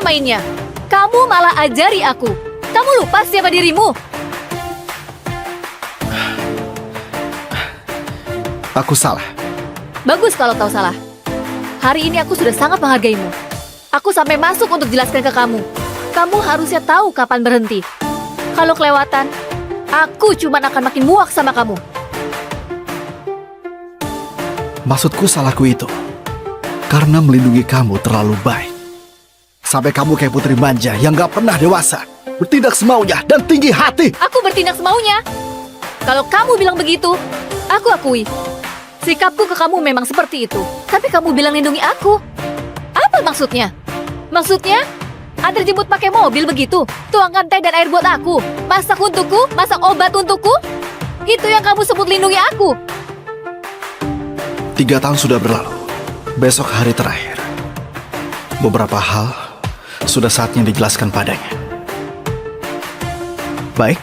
mainnya. Kamu malah ajari aku. Kamu lupa siapa dirimu? Aku salah. Bagus kalau kau salah. Hari ini aku sudah sangat menghargaimu. Aku sampai masuk untuk jelaskan ke kamu. Kamu harusnya tahu kapan berhenti. Kalau kelewatan, aku cuma akan makin muak sama kamu. Maksudku salahku itu karena melindungi kamu terlalu baik. Sampai kamu kayak putri manja yang gak pernah dewasa, bertindak semaunya dan tinggi hati. Aku bertindak semaunya. Kalau kamu bilang begitu, aku akui. Sikapku ke kamu memang seperti itu. Tapi kamu bilang lindungi aku. Apa maksudnya? Maksudnya, antar jemput pakai mobil begitu? Tuangkan teh dan air buat aku? Masak untukku? Masak obat untukku? Itu yang kamu sebut lindungi aku? 3 tahun sudah berlalu. Besok hari terakhir. Beberapa hal sudah saatnya dijelaskan padanya. Baik.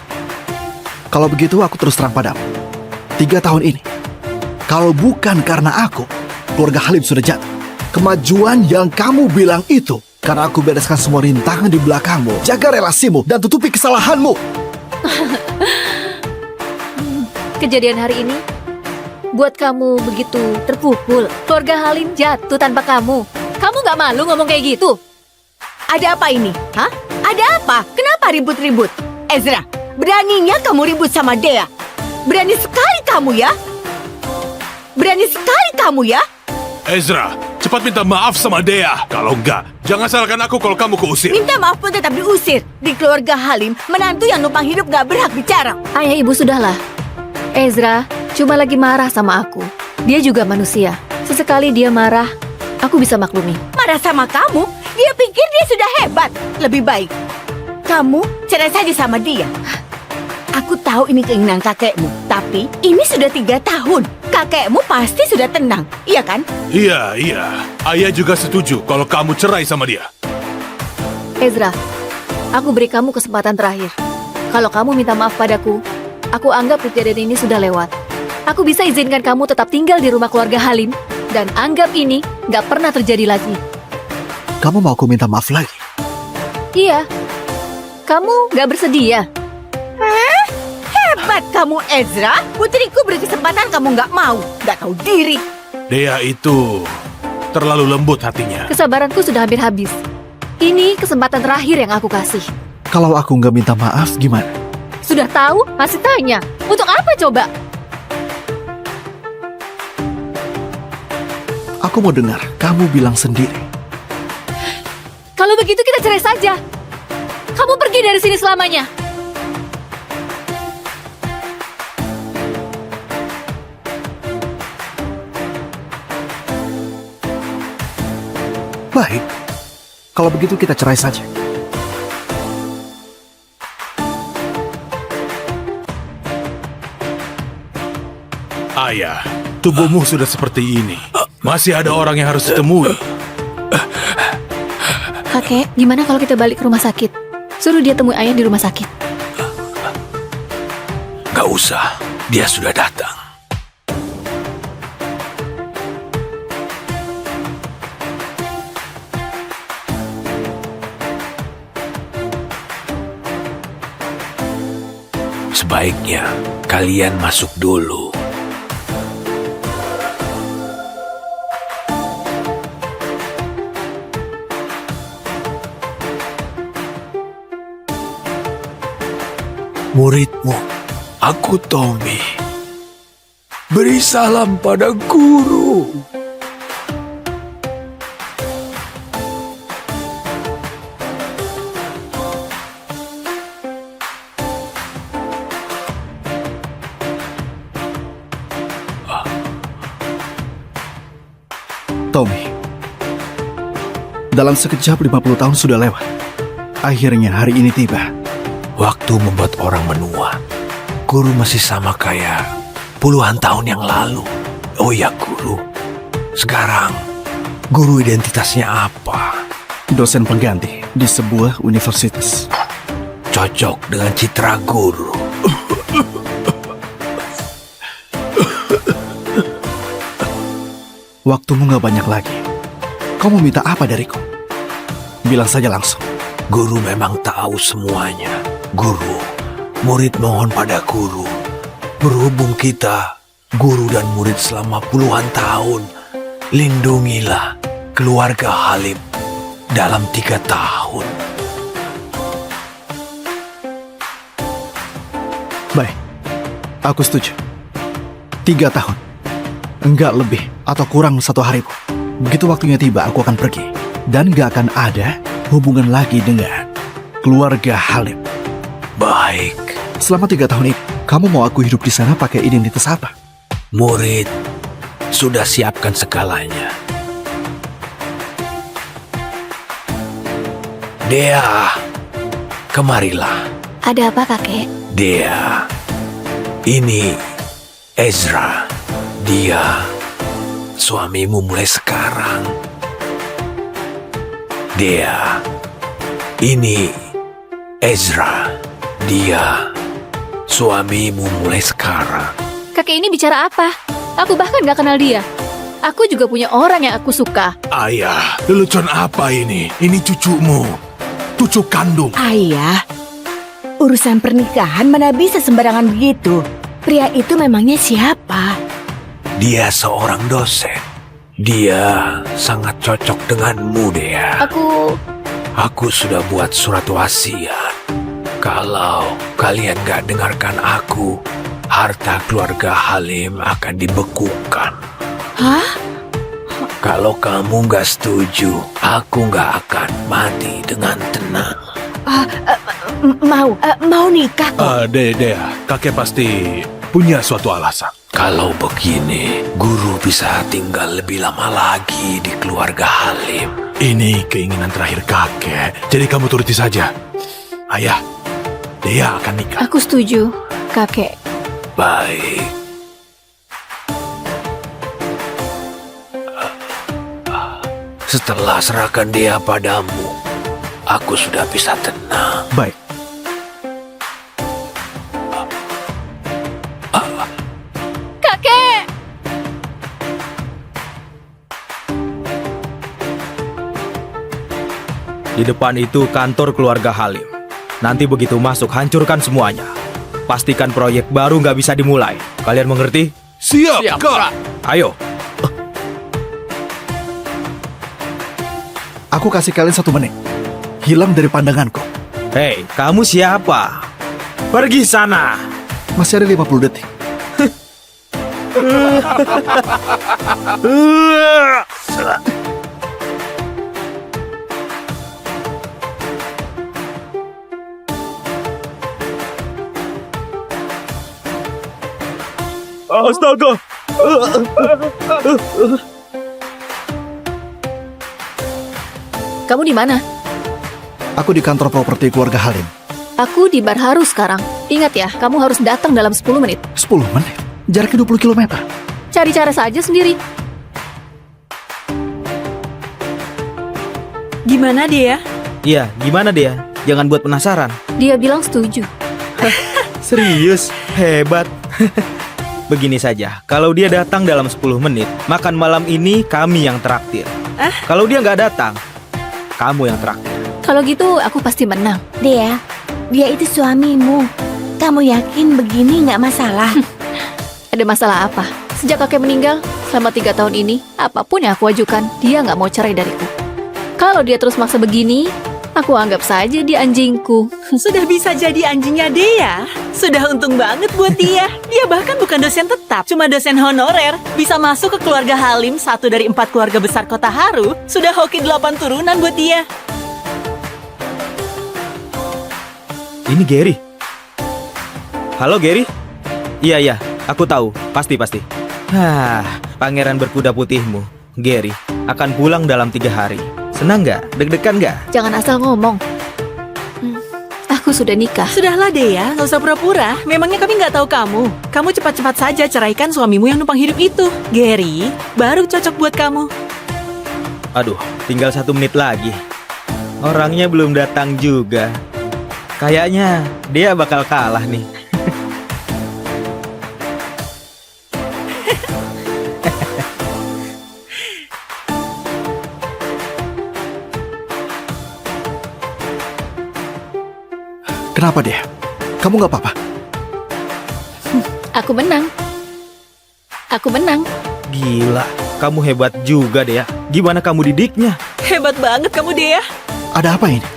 Kalau begitu aku terus terang padamu. 3 tahun ini, kalau bukan karena aku, keluarga Halim sudah jatuh. Kemajuan yang kamu bilang itu karena aku bereskan semua rintangan di belakangmu, jaga relasimu, dan tutupi kesalahanmu. Kejadian hari ini buat kamu begitu terpukul. Keluarga Halim jatuh tanpa kamu. Kamu gak malu ngomong kayak gitu? Ada apa ini? Hah? Ada apa? Kenapa ribut-ribut? Ezra, beraninya kamu ribut sama Dea. Berani sekali kamu ya? Berani sekali kamu ya? Ezra, cepat minta maaf sama Dea. Kalau enggak, jangan salahkan aku kalau kamu keusir. Minta maaf pun tetap diusir. Di keluarga Halim, menantu yang numpang hidup gak berhak bicara. Ayah ibu sudahlah. Ezra cuma lagi marah sama aku. Dia juga manusia. Sesekali dia marah, aku bisa maklumi. Marah sama kamu? Dia pikir dia sudah hebat. Lebih baik kamu cerai saja sama dia. Aku tahu ini keinginan kakekmu, tapi ini sudah 3 tahun. Kakekmu pasti sudah tenang, iya kan? Iya. Ayah juga setuju kalau kamu cerai sama dia. Ezra, aku beri kamu kesempatan terakhir. Kalau kamu minta maaf padaku, aku anggap kejadian ini sudah lewat. Aku bisa izinkan kamu tetap tinggal di rumah keluarga Halim, dan anggap ini nggak pernah terjadi lagi. Kamu mau aku minta maaf lagi? Iya. Kamu nggak bersedia? Hah? Hebat kamu, Ezra. Putriku beri kesempatan kamu nggak mau. Nggak tahu diri. Dea itu terlalu lembut hatinya. Kesabaranku sudah hampir habis. Ini kesempatan terakhir yang aku kasih. Kalau aku nggak minta maaf, gimana? Sudah tahu, masih tanya. Untuk apa coba? Aku mau dengar kamu bilang sendiri. Kalau begitu kita cerai saja. Kamu pergi dari sini selamanya. Baik. Kalau begitu kita cerai saja. Ayah, tubuhmu sudah seperti ini. Masih ada orang yang harus ditemui. Kakek, gimana kalau kita balik ke rumah sakit? Suruh dia temui ayah di rumah sakit. Gak usah, dia sudah datang. Sebaiknya kalian masuk dulu. Muridmu, aku Tommy. Beri salam pada guru. Tommy, dalam sekejap 50 tahun sudah lewat. Akhirnya hari ini tiba. Waktu membuat orang menua. Guru masih sama kayak puluhan tahun yang lalu. Oh ya guru, sekarang guru identitasnya apa? Dosen pengganti di sebuah universitas. Cocok dengan citra guru. Waktumu gak banyak lagi. Kau mau minta apa dariku? Bilang saja langsung. Guru memang tahu semuanya. Guru, murid mohon pada guru. Berhubung kita, guru dan murid selama puluhan tahun, lindungilah keluarga Halim dalam 3 tahun. Baik, aku setuju. 3 tahun. Enggak lebih atau kurang 1 hari pun. Begitu waktunya tiba, aku akan pergi. Dan gak akan ada hubungan lagi dengan keluarga Halim. Baik, Selama 3 tahun ini, kamu mau aku hidup di sana pakai identitas apa? murid sudah siapkan segalanya. Dea, kemarilah. Ada apa, kakek? Dea, ini Ezra. Dia suamimu mulai sekarang. Dea, ini Ezra. Dia suamimu mulai sekarang. Kakek ini bicara apa? Aku bahkan gak kenal dia. Aku juga punya orang yang aku suka. Ayah, lelucon apa ini? Ini cucumu. Cucu kandung. Ayah, urusan pernikahan mana bisa sembarangan begitu? Pria itu memangnya siapa? Dia seorang dosen. Dia sangat cocok denganmu, Dea. Aku sudah buat surat wasiat. Kalau kalian gak dengarkan aku, harta keluarga Halim akan dibekukan. Hah? Kalau kamu gak setuju, aku gak akan mati dengan tenang. Mau nikah kok. Dea, kakek pasti punya suatu alasan. Kalau begini, guru bisa tinggal lebih lama lagi di keluarga Halim. Ini keinginan terakhir kakek, jadi kamu turuti saja. Ayah, Dea akan nikah. Aku setuju, kakek. Baik. Setelah serahkan dia padamu, aku sudah bisa tenang. Baik. Kakek! Di depan itu kantor keluarga Halim. Nanti begitu masuk, hancurkan semuanya. Pastikan proyek baru nggak bisa dimulai. Kalian mengerti? Siap, Kak. Ayo. Aku kasih kalian 1 menit. Hilang dari pandanganku. Hei, kamu siapa? Pergi sana. Masih ada 50 detik. Astaga. Kamu di mana? Aku di kantor properti keluarga Halim. Aku di Bar Haru sekarang. Ingat ya, kamu harus datang dalam 10 menit. 10 menit? Jaraknya 20 km. Cari cara saja sendiri. Gimana dia? Iya, gimana dia? Jangan buat penasaran. Dia bilang setuju. Serius? Hebat. Begini saja, kalau dia datang dalam 10 menit, makan malam ini kami yang traktir. Kalau dia nggak datang, kamu yang traktir. Kalau gitu, aku pasti menang. Dia itu suamimu. Kamu yakin begini nggak masalah? Ada masalah apa? Sejak kakek meninggal, selama 3 tahun ini, apapun yang aku ajukan, dia nggak mau cerai dariku. Kalau dia terus maksa begini, aku anggap saja dia anjingku. Sudah bisa jadi anjingnya dia. Sudah untung banget buat dia. Dia bahkan bukan dosen tetap, cuma dosen honorer. Bisa masuk ke keluarga Halim, 1 dari 4 keluarga besar kota Haru. Sudah hoki 8 turunan buat dia. Ini Gary. Halo Gary? Iya, aku tahu. Pasti. Pangeran berkuda putihmu, Gary, akan pulang dalam 3 hari. Senang nggak? Deg-degan nggak? Jangan asal ngomong. Aku sudah nikah. Sudahlah Dea, nggak usah pura-pura. Memangnya kami nggak tahu kamu. Kamu cepat-cepat saja ceraikan suamimu yang numpang hidup itu. Gary, baru cocok buat kamu. Aduh, tinggal 1 menit lagi. Orangnya belum datang juga. Kayaknya dia bakal kalah nih. Kenapa dia? Kamu nggak apa-apa? Aku menang. Aku menang. Gila, kamu hebat juga Dea. Gimana kamu didiknya? Hebat banget kamu, Dea. Ada apa ini?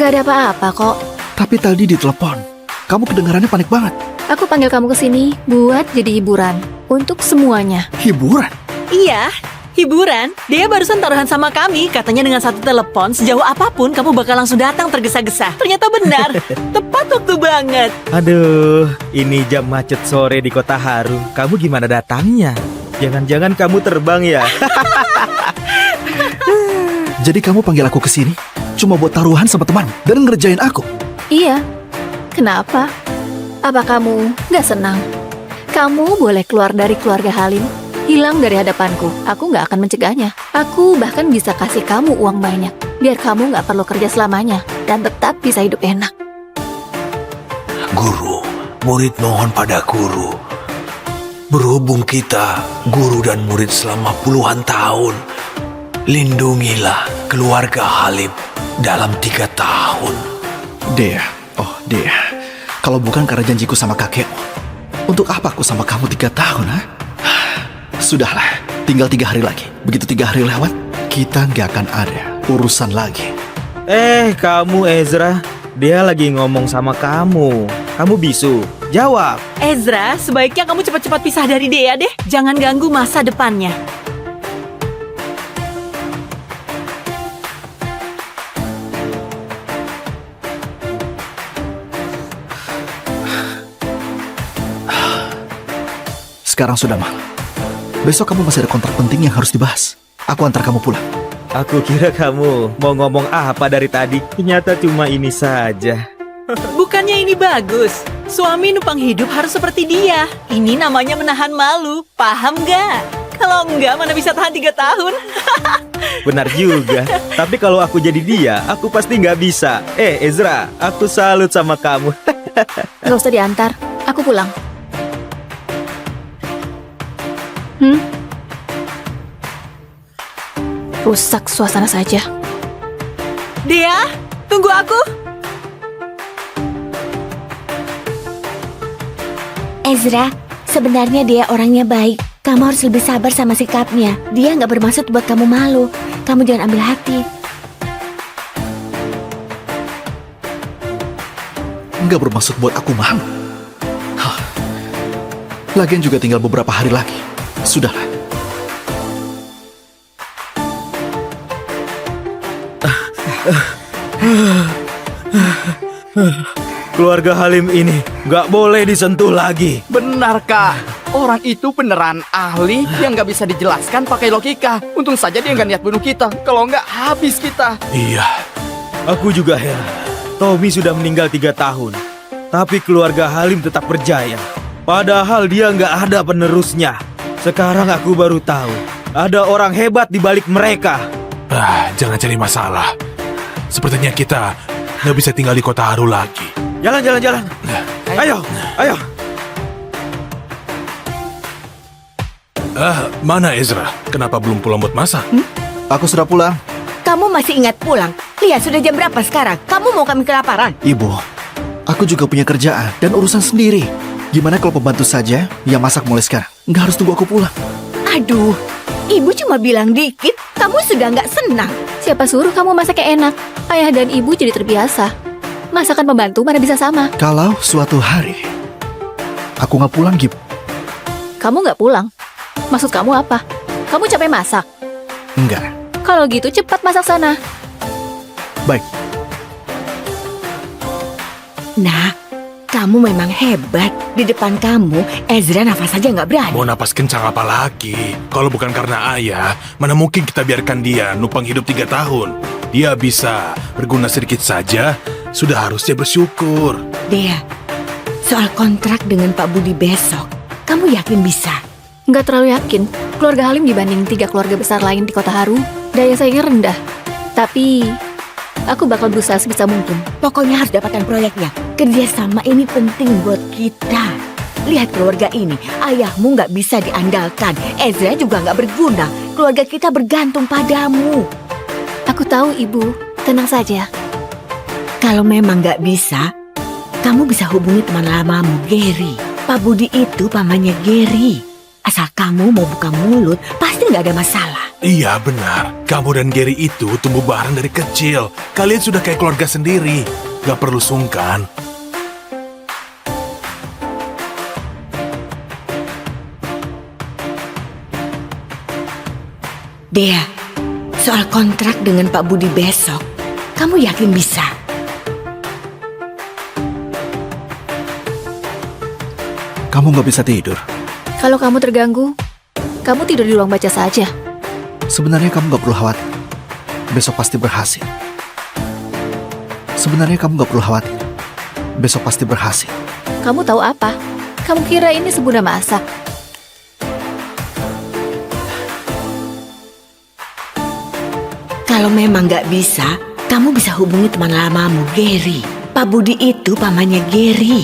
Gak ada apa-apa kok. Tapi tadi di telepon, kamu kedengarannya panik banget. Aku panggil kamu ke sini buat jadi hiburan untuk semuanya. Hiburan? Iya, hiburan. Dea barusan taruhan sama kami. Katanya dengan satu telepon, sejauh apapun kamu bakal langsung datang tergesa-gesa. Ternyata benar. Tepat waktu banget. Aduh, ini jam macet sore di Kota Haru. Kamu gimana datangnya? Jangan-jangan kamu terbang ya? Jadi kamu panggil aku ke sini cuma buat taruhan sama teman dan ngerjain aku? Iya. Kenapa? Apa kamu gak senang? Kamu boleh keluar dari keluarga Halim, hilang dari hadapanku. Aku gak akan mencegahnya. Aku bahkan bisa kasih kamu uang banyak, biar kamu gak perlu kerja selamanya dan tetap bisa hidup enak. Guru, murid mohon pada guru. Berhubung kita guru dan murid selama puluhan tahun, lindungilah keluarga Halim dalam 3 tahun. Dea, oh Dea, kalau bukan karena janjiku sama kakekmu, untuk apa aku sama kamu 3 tahun, ha? Sudahlah, tinggal 3 hari lagi. Begitu 3 hari lewat, kita nggak akan ada urusan lagi. Kamu Ezra, dia lagi ngomong sama kamu. Kamu bisu, jawab. Ezra, sebaiknya kamu cepat-cepat pisah dari Dea deh. Jangan ganggu masa depannya. Sekarang sudah malam. Besok kamu masih ada kontrak penting yang harus dibahas. Aku antar kamu pulang. Aku kira kamu mau ngomong apa dari tadi. Ternyata cuma ini saja. Bukannya ini bagus? Suami numpang hidup harus seperti dia. Ini namanya menahan malu. Paham gak? Kalau enggak, mana bisa tahan 3 tahun? Benar juga. Tapi kalau aku jadi dia, aku pasti nggak bisa. Ezra, aku salut sama kamu. Gak usah diantar, aku pulang. Rusak suasana saja. Dea, tunggu aku. Ezra, sebenarnya dia orangnya baik. Kamu harus lebih sabar sama sikapnya. Dia nggak bermaksud buat kamu malu. Kamu jangan ambil hati. Nggak bermaksud buat aku malu. Hah. Lagian juga tinggal beberapa hari lagi. Sudahlah. Keluarga Halim ini nggak boleh disentuh lagi. Benar, Kak. Orang itu beneran ahli yang nggak bisa dijelaskan pakai logika. Untung saja dia nggak niat bunuh kita. Kalau nggak, habis kita. Iya, Aku juga heran. Tommy sudah meninggal 3 tahun, tapi keluarga Halim tetap berjaya. Padahal dia nggak ada penerusnya. Sekarang aku baru tahu ada orang hebat di balik mereka. jangan cari masalah. Sepertinya kita nggak bisa tinggal di Kota Haru lagi. Jalan. Ayo. Mana Ezra? Kenapa belum pulang buat masak? Aku sudah pulang. Kamu masih ingat pulang? Lihat, sudah jam berapa sekarang? Kamu mau kami kelaparan? Ibu, aku juga punya kerjaan dan urusan sendiri. Gimana kalau pembantu saja yang masak mulai sekarang? Nggak harus tunggu aku pulang. Aduh, ibu cuma bilang dikit. Kamu sudah nggak senang. Siapa suruh kamu masaknya enak? Ayah dan ibu jadi terbiasa. Masakan pembantu mana bisa sama? Kalau suatu hari aku nggak pulang, Gib. Kamu nggak pulang? Maksud kamu apa? Kamu capek masak? Enggak. Kalau gitu cepat masak sana. Baik. Nah, kamu memang hebat. Di depan kamu, Ezra nafas saja nggak berani. Mau napas kencang apa lagi? Kalau bukan karena ayah, mana mungkin kita biarkan dia numpang hidup 3 tahun. Dia bisa berguna sedikit saja, sudah harusnya bersyukur. Dea, soal kontrak dengan Pak Budi besok, kamu yakin bisa? Nggak terlalu yakin. Keluarga Halim dibanding 3 keluarga besar lain di Kota Haru, daya saingnya rendah. Tapi, aku bakal berusaha sebisa mungkin. Pokoknya harus dapatkan proyeknya. Kerjasama ini penting buat kita. Lihat keluarga ini, ayahmu nggak bisa diandalkan. Ezra juga nggak berguna. Keluarga kita bergantung padamu. Aku tahu, Ibu. Tenang saja. Kalau memang nggak bisa, kamu bisa hubungi teman lamamu, Gary. Pak Budi itu pamannya Gary. Asal kamu mau buka mulut, pasti nggak ada masalah. Iya benar, kamu dan Gary itu tumbuh bareng dari kecil. Kalian sudah kayak keluarga sendiri. Gak perlu sungkan. Dea, soal kontrak dengan Pak Budi besok, kamu yakin bisa? Kamu nggak bisa tidur. Kalau kamu terganggu, kamu tidur di ruang baca saja. Sebenarnya kamu nggak perlu khawatir. Besok pasti berhasil. Sebenarnya kamu nggak perlu khawatir. Besok pasti berhasil. Kamu tahu apa? Kamu kira ini sebunda masak? Kalau memang nggak bisa, kamu bisa hubungi teman lamamu, Gary. Pak Budi itu pamannya Gary.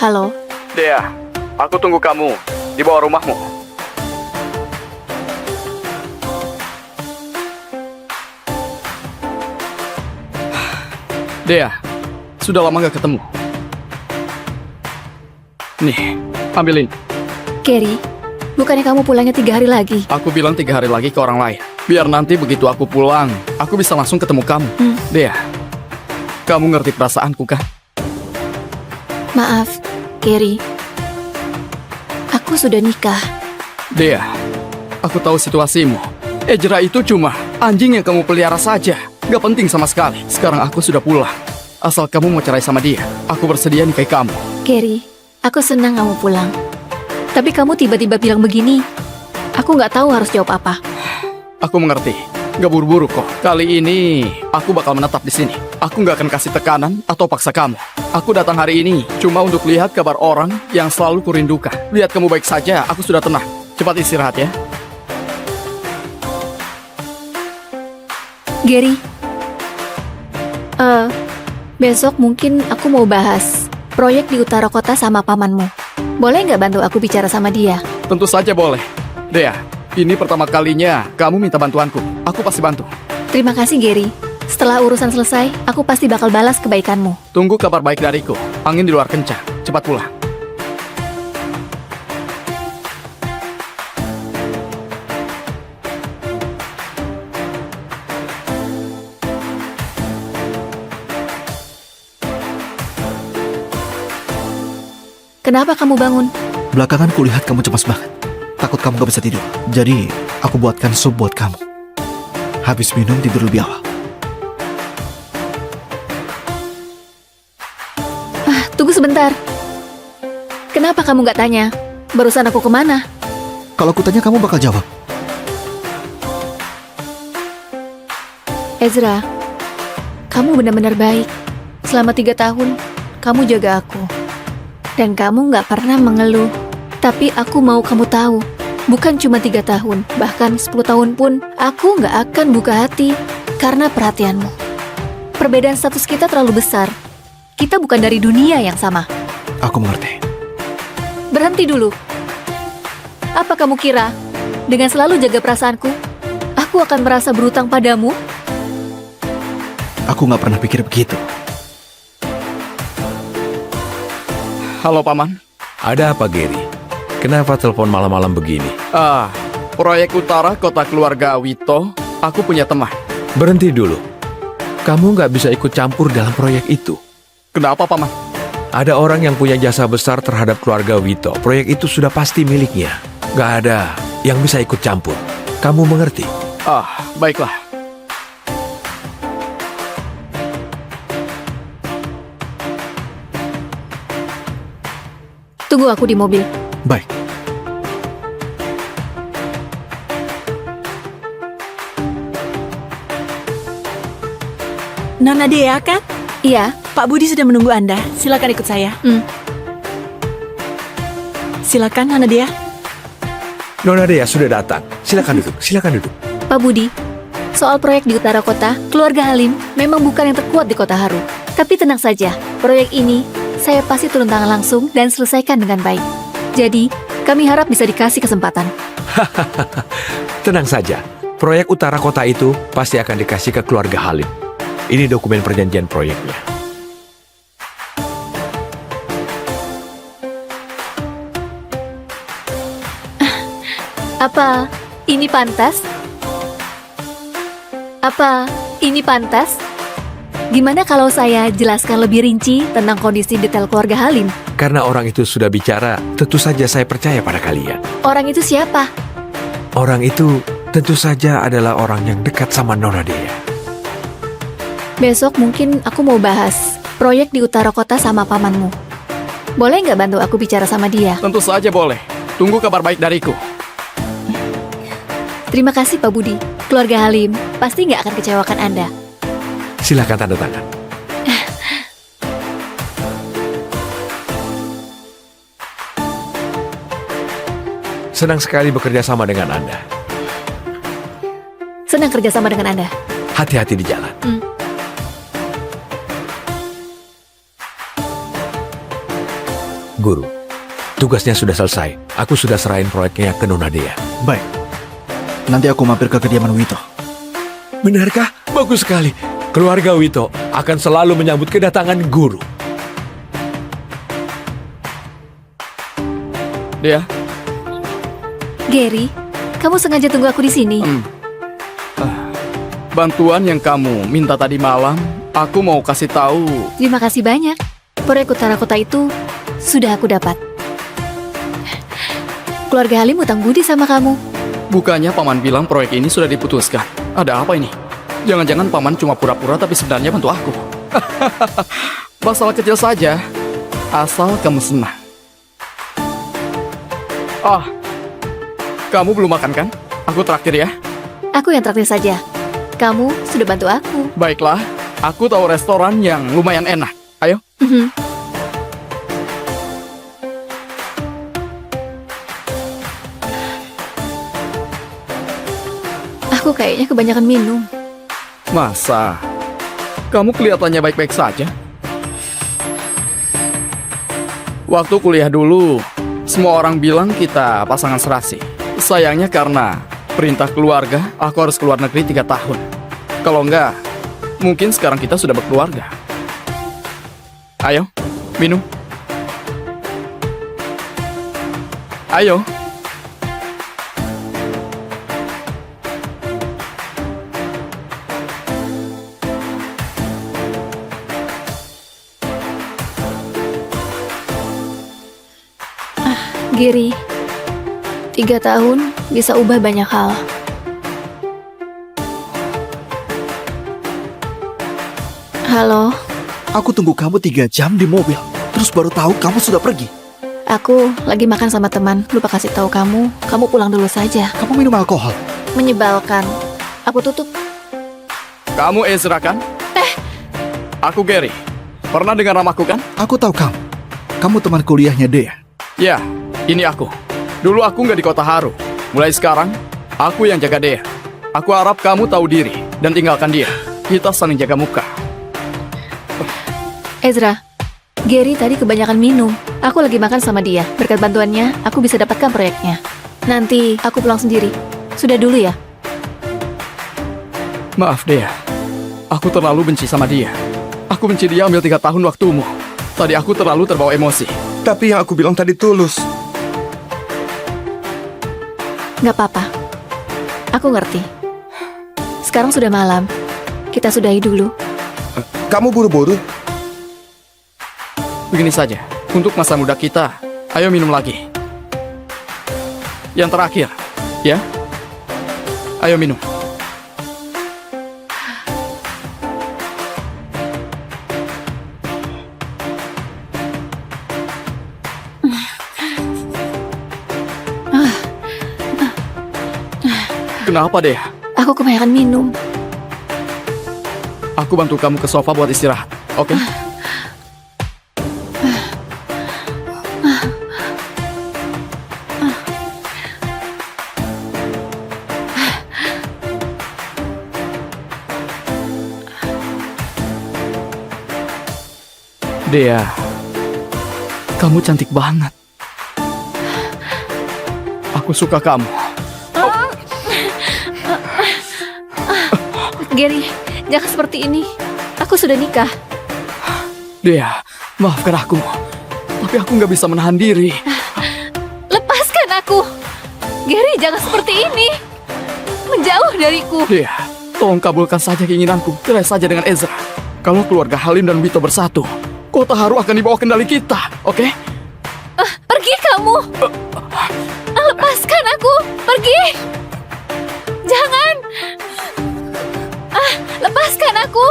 Halo, Dea, aku tunggu kamu di bawah rumahmu. Dea, sudah lama gak ketemu. Nih, ambilin. Gary, bukannya kamu pulangnya 3 hari lagi? Aku bilang 3 hari lagi ke orang lain. Biar nanti begitu aku pulang, aku bisa langsung ketemu kamu. Dea, kamu ngerti perasaanku kan? Maaf, Gary. Aku sudah nikah. Dea, aku tahu situasimu. Ezra itu cuma anjing yang kamu pelihara saja. Gak penting sama sekali. Sekarang aku sudah pulang. Asal kamu mau cerai sama dia, aku bersedia nikahi kamu. Gary, aku senang kamu pulang. Tapi kamu tiba-tiba bilang begini. Aku nggak tahu harus jawab apa. Aku mengerti. Gak buru-buru kok. Kali ini aku bakal menetap di sini. Aku gak akan kasih tekanan atau paksa kamu. Aku datang hari ini cuma untuk lihat kabar orang yang selalu kurindukan. Lihat kamu baik saja, aku sudah tenang. Cepat istirahat ya. Gary, besok mungkin aku mau bahas proyek di utara kota sama pamanmu. Boleh nggak bantu aku bicara sama dia? Tentu saja boleh. Dea, ini pertama kalinya kamu minta bantuanku. Aku pasti bantu. Terima kasih, Gary. Setelah urusan selesai, aku pasti bakal balas kebaikanmu. Tunggu kabar baik dariku. Angin di luar kencang. Cepat pulang. Kenapa kamu bangun? Belakangan kulihat kamu cemas banget. Takut kamu gak bisa tidur. Jadi, aku buatkan sup buat kamu. Habis minum, tidur lebih awal. Tunggu sebentar. Kenapa kamu nggak tanya? Barusan aku kemana? Kalau aku tanya, kamu bakal jawab. Ezra, kamu benar-benar baik. Selama 3 tahun, kamu jaga aku. Dan kamu nggak pernah mengeluh. Tapi aku mau kamu tahu, bukan cuma 3 tahun, bahkan 10 tahun pun, aku nggak akan buka hati karena perhatianmu. Perbedaan status kita terlalu besar. Kita bukan dari dunia yang sama. Aku mengerti. Berhenti dulu. Apa kamu kira, dengan selalu jaga perasaanku, aku akan merasa berutang padamu? Aku gak pernah pikir begitu. Halo, Paman. Ada apa, Gary? Kenapa telepon malam-malam begini? Proyek utara kota keluarga Wito, aku punya teman. Berhenti dulu. Kamu nggak bisa ikut campur dalam proyek itu. Kenapa, Paman? Ada orang yang punya jasa besar terhadap keluarga Wito. Proyek itu sudah pasti miliknya. Nggak ada yang bisa ikut campur. Kamu mengerti? Baiklah. Tunggu aku di mobil. Baik. Nona Dea kan? Iya, Pak Budi sudah menunggu Anda. Silakan ikut saya. Silakan, Nona Dea. Nona Dea sudah datang. Silakan duduk. Silakan duduk. Pak Budi. Soal proyek di utara kota, keluarga Halim memang bukan yang terkuat di kota Haru. Tapi tenang saja, proyek ini saya pasti turun tangan langsung dan selesaikan dengan baik. Jadi, kami harap bisa dikasih kesempatan. Tenang saja. Proyek utara kota itu pasti akan dikasih ke keluarga Halim. Ini dokumen perjanjian proyeknya. Apa ini pantas? Apa ini pantas? Gimana kalau saya jelaskan lebih rinci tentang kondisi detail keluarga Halim? Karena orang itu sudah bicara, tentu saja saya percaya pada kalian. Orang itu siapa? Orang itu tentu saja adalah orang yang dekat sama Nona Dea. Besok mungkin aku mau bahas proyek di utara kota sama pamanmu. Boleh nggak bantu aku bicara sama dia? Tentu saja boleh. Tunggu kabar baik dariku. Terima kasih Pak Budi. Keluarga Halim pasti nggak akan kecewakan Anda. Silakan tanda tangan. Senang sekali bekerja sama dengan Anda. Senang kerjasama dengan Anda. Hati-hati di jalan. Guru, tugasnya sudah selesai. Aku sudah serahin proyeknya ke Nona Dea. Baik. Nanti aku mampir ke kediaman Wito. Benarkah? Bagus sekali. Keluarga Wito akan selalu menyambut kedatangan guru. Dea, Gary, kamu sengaja tunggu aku di sini. bantuan yang kamu minta tadi malam, aku mau kasih tahu. Terima kasih banyak. Proyek utara kota itu sudah aku dapat. Keluarga Halim utang budi sama kamu. Bukannya paman bilang proyek ini sudah diputuskan. Ada apa ini? Jangan-jangan paman cuma pura-pura tapi sebenarnya bantu aku. Masalah kecil saja. Asal kamu senang. Ah, kamu belum makan kan? Aku traktir ya. Aku yang traktir saja. Kamu sudah bantu aku. Baiklah, aku tahu restoran yang lumayan enak. Ayo. Aku kayaknya kebanyakan minum. Masa? Kamu kelihatannya baik-baik saja. Waktu kuliah dulu, semua orang bilang kita pasangan serasi. Sayangnya karena perintah keluarga, aku harus keluar negeri 3 tahun. Kalau enggak, mungkin sekarang kita sudah berkeluarga. Ayo, minum. Ayo. Giri, 3 tahun bisa ubah banyak hal. Halo, Aku tunggu kamu 3 jam di mobil. Terus baru tahu kamu sudah pergi. aku lagi makan sama teman. Lupa kasih tahu kamu. Kamu pulang dulu saja. Kamu minum alkohol. Menyebalkan. Aku tutup. Kamu Ezra kan? Aku Gary. Pernah dengar namaku kan? Aku tahu kamu. Kamu teman kuliahnya Dea. Ya, ini aku. Dulu aku nggak di kota Haru. Mulai sekarang, aku yang jaga Dea. Aku harap kamu tahu diri dan tinggalkan dia. Kita saling jaga muka. Ezra, Gary tadi kebanyakan minum. Aku lagi makan sama dia. Berkat bantuannya, aku bisa dapatkan proyeknya. Nanti aku pulang sendiri. Sudah dulu ya. Maaf Dea. Aku terlalu benci sama dia. Aku benci dia ambil 3 tahun waktumu. Tadi aku terlalu terbawa emosi. Tapi yang aku bilang tadi tulus. Nggak apa-apa. Aku ngerti. Sekarang sudah malam. Kita sudahi dulu. Kamu buru-buru? Begini saja, untuk masa muda kita, ayo minum lagi. Yang terakhir, ya? Ayo minum. Kenapa deh? Aku kebanyakan minum. Aku bantu kamu ke sofa buat istirahat, oke? Dea, kamu cantik banget. Aku suka kamu. Gary, jangan seperti ini. Aku sudah nikah. Dea, maafkan aku. Tapi aku nggak bisa menahan diri. Lepaskan aku. Gary, jangan seperti ini. Menjauh dariku. Dea, tolong kabulkan saja keinginanku. Cerai saja dengan Ezra. Kalau keluarga Halim dan Wito bersatu, kota Haru akan dibawa kendali kita, oke? Pergi kamu. Lepaskan aku. Pergi. Jangan. Lepaskan aku.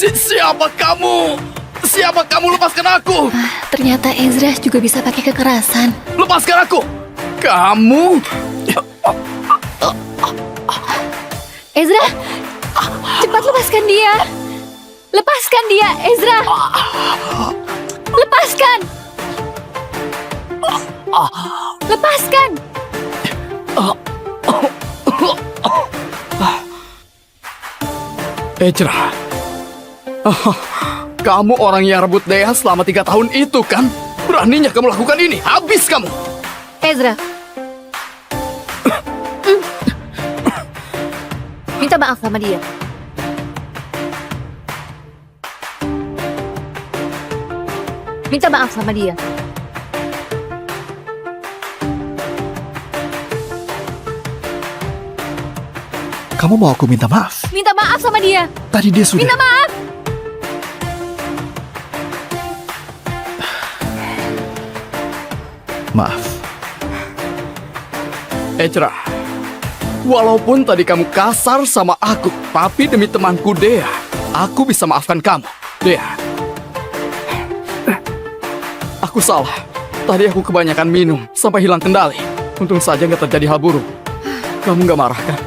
Siapa kamu? Siapa kamu? Lepaskan aku! Ternyata Ezra juga bisa pakai kekerasan. Lepaskan aku! Kamu? Ezra, cepat lepaskan dia. Lepaskan dia, Ezra. Lepaskan. Lepaskan. Ezra. Kamu orang yang rebut Dea selama 3 tahun itu kan? Beraninya kamu lakukan ini. Habis kamu. Ezra. Minta maaf sama dia. Minta maaf sama dia. Kamu mau aku minta maaf? Minta maaf sama dia. Tadi dia sudah... Minta maaf. Maaf. Ezra. Walaupun tadi kamu kasar sama aku, tapi demi temanku Dea, aku bisa maafkan kamu. Dea. Aku salah. Tadi aku kebanyakan minum sampai hilang kendali. Untung saja nggak terjadi hal buruk. Kamu nggak marah kan?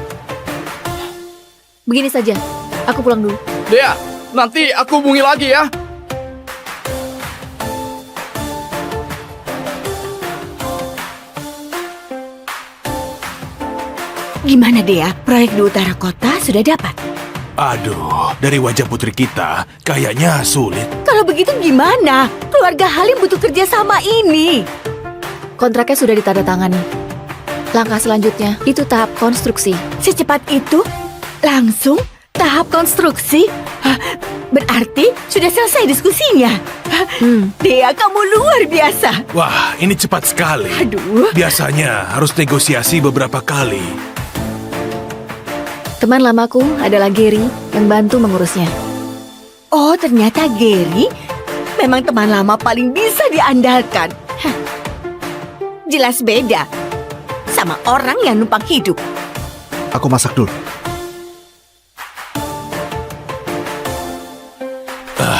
Begini saja. Aku pulang dulu. Dea, nanti aku hubungi lagi ya. Gimana Dea? Proyek di utara kota sudah dapat? Aduh, dari wajah putri kita, kayaknya sulit. Kalau begitu gimana? Keluarga Halim butuh kerja sama ini. Kontraknya sudah ditandatangani. Langkah selanjutnya itu tahap konstruksi. Secepat itu? Langsung? Tahap konstruksi? Hah, berarti sudah selesai diskusinya. Hah, Dea, kamu luar biasa. Wah, ini cepat sekali. Aduh. Biasanya harus negosiasi beberapa kali. Teman lamaku adalah Gary yang bantu mengurusnya. Oh, ternyata Gary memang teman lama paling bisa diandalkan. Hah, jelas beda sama orang yang numpang hidup. Aku masak dulu.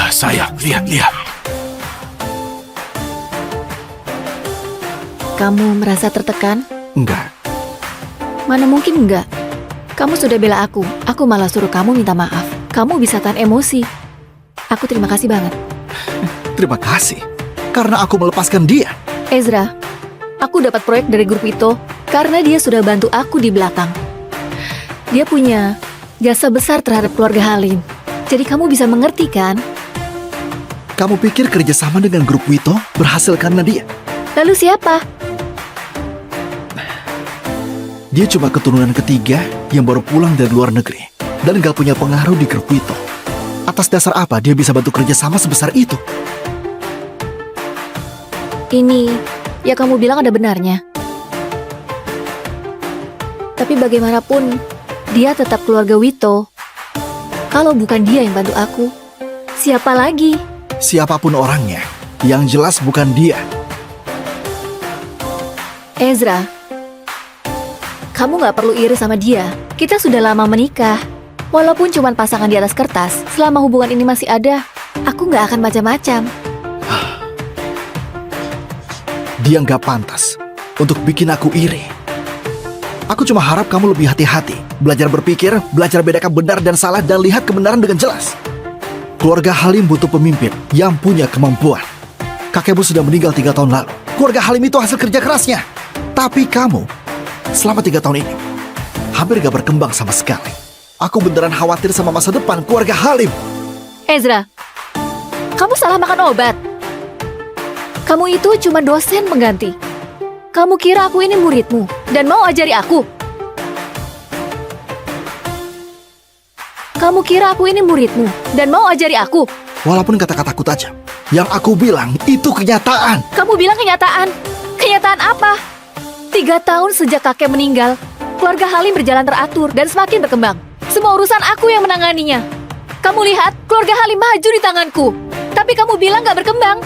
Sayang, lihat. Kamu merasa tertekan? Enggak. Mana mungkin enggak. Kamu sudah bela aku malah suruh kamu minta maaf. Kamu bisa tahan emosi. Aku terima kasih banget. Terima kasih. Karena aku melepaskan dia. Ezra, aku dapat proyek dari grup itu karena dia sudah bantu aku di belakang. Dia punya jasa besar terhadap keluarga Halim. Jadi kamu bisa mengerti kan? Kamu pikir kerjasama dengan grup Wito berhasil karena dia? Lalu siapa? Dia cuma keturunan ketiga yang baru pulang dari luar negeri dan gak punya pengaruh di grup Wito. Atas dasar apa dia bisa bantu kerjasama sebesar itu? Ini, ya kamu bilang ada benarnya. Tapi bagaimanapun, dia tetap keluarga Wito. Kalau bukan dia yang bantu aku, siapa lagi? Siapapun orangnya, yang jelas bukan dia. Ezra, kamu gak perlu iri sama dia. Kita sudah lama menikah. Walaupun cuma pasangan di atas kertas, selama hubungan ini masih ada, aku gak akan macam-macam. Dia nggak pantas untuk bikin aku iri. Aku cuma harap kamu lebih hati-hati. Belajar berpikir, belajar bedakan benar dan salah, dan lihat kebenaran dengan jelas. Keluarga Halim butuh pemimpin yang punya kemampuan. Kakekmu sudah meninggal 3 tahun lalu. Keluarga Halim itu hasil kerja kerasnya. Tapi kamu, selama 3 tahun ini, hampir gak berkembang sama sekali. Aku beneran khawatir sama masa depan keluarga Halim. Ezra, kamu salah makan obat. Kamu itu cuma dosen pengganti. Kamu kira aku ini muridmu dan mau ajari aku? Kamu kira aku ini muridmu dan mau ajari aku? Walaupun kata-kataku tajam, yang aku bilang itu kenyataan. Kamu bilang kenyataan. Kenyataan apa? 3 tahun sejak kakek meninggal, keluarga Halim berjalan teratur dan semakin berkembang. Semua urusan aku yang menanganinya. Kamu lihat, keluarga Halim maju di tanganku. Tapi kamu bilang gak berkembang.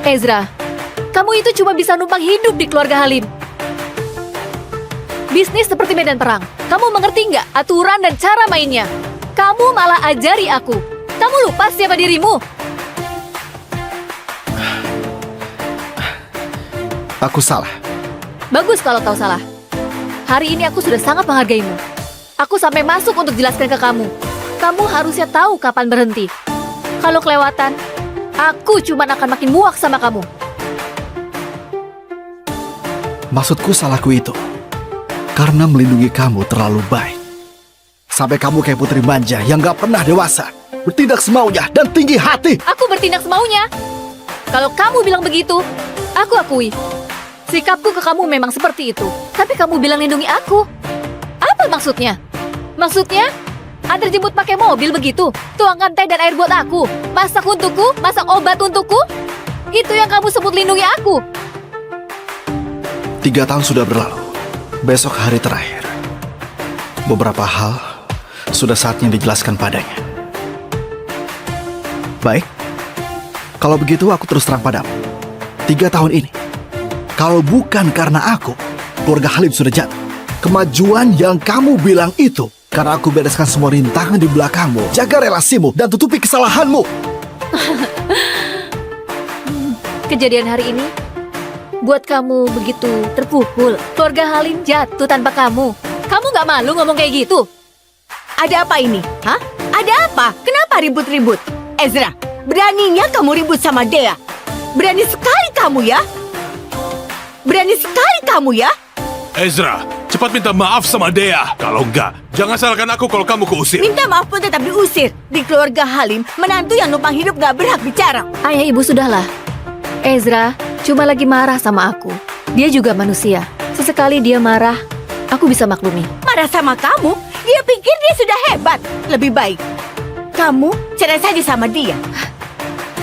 Ezra, kamu itu cuma bisa numpang hidup di keluarga Halim. Bisnis seperti medan perang. Kamu mengerti nggak aturan dan cara mainnya? Kamu malah ajari aku. Kamu lupa siapa dirimu? Aku salah. Bagus kalau kau salah. Hari ini aku sudah sangat menghargaimu. Aku sampai masuk untuk jelaskan ke kamu. Kamu harusnya tahu kapan berhenti. Kalau kelewatan, aku cuma akan makin muak sama kamu. Maksudku salahku itu karena melindungi kamu terlalu baik. Sampai kamu kayak putri manja yang gak pernah dewasa, bertindak semaunya dan tinggi hati. Aku bertindak semaunya. Kalau kamu bilang begitu, aku akui. Sikapku ke kamu memang seperti itu. Tapi kamu bilang lindungi aku. Apa maksudnya? Maksudnya? Antar jemput pakai mobil begitu? Tuangkan teh dan air buat aku? Masak untukku? Masak obat untukku? Itu yang kamu sebut lindungi aku? 3 tahun sudah berlalu. Besok hari terakhir. Beberapa hal sudah saatnya dijelaskan padanya. Baik. Kalau begitu aku terus terang padamu. 3 tahun ini, kalau bukan karena aku, keluarga Halim sudah jatuh. Kemajuan yang kamu bilang itu karena aku bereskan semua rintangan di belakangmu, jaga relasimu, dan tutupi kesalahanmu. Kejadian hari ini buat kamu begitu terpukul. Keluarga Halim jatuh tanpa kamu. Kamu gak malu ngomong kayak gitu? Ada apa ini? Hah? Ada apa? Kenapa ribut-ribut? Ezra, beraninya kamu ribut sama Dea. Berani sekali kamu ya? Berani sekali kamu ya? Ezra, cepat minta maaf sama Dea. Kalau enggak, jangan salahkan aku kalau kamu keusir. Minta maaf pun tetap diusir. Di keluarga Halim, menantu yang numpang hidup gak berhak bicara. Ayah ibu sudahlah. Ezra cuma lagi marah sama aku. Dia juga manusia. Sesekali dia marah, aku bisa maklumi. Marah sama kamu? Dia pikir dia sudah hebat. Lebih baik kamu cerai saja sama dia.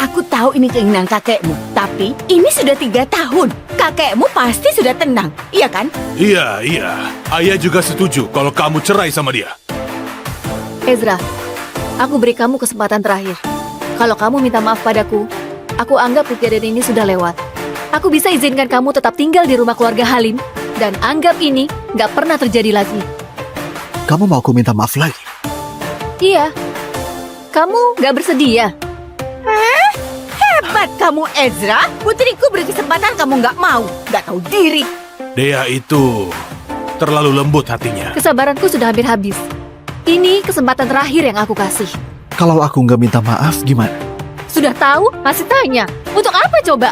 Aku tahu ini keinginan kakekmu, tapi ini sudah 3 tahun. Kakekmu pasti sudah tenang, iya kan? Iya. Ayah juga setuju kalau kamu cerai sama dia. Ezra, aku beri kamu kesempatan terakhir. Kalau kamu minta maaf padaku, aku anggap kejadian ini sudah lewat. Aku bisa izinkan kamu tetap tinggal di rumah keluarga Halim, dan anggap ini nggak pernah terjadi lagi. Kamu mau aku minta maaf lagi? Iya, kamu nggak bersedia. Hebat kamu, Ezra. Putriku beri kesempatan kamu nggak mau. Nggak tahu diri. Dea itu terlalu lembut hatinya. Kesabaranku sudah hampir habis. Ini kesempatan terakhir yang aku kasih. Kalau aku nggak minta maaf, gimana? Sudah tahu, masih tanya. Untuk apa coba?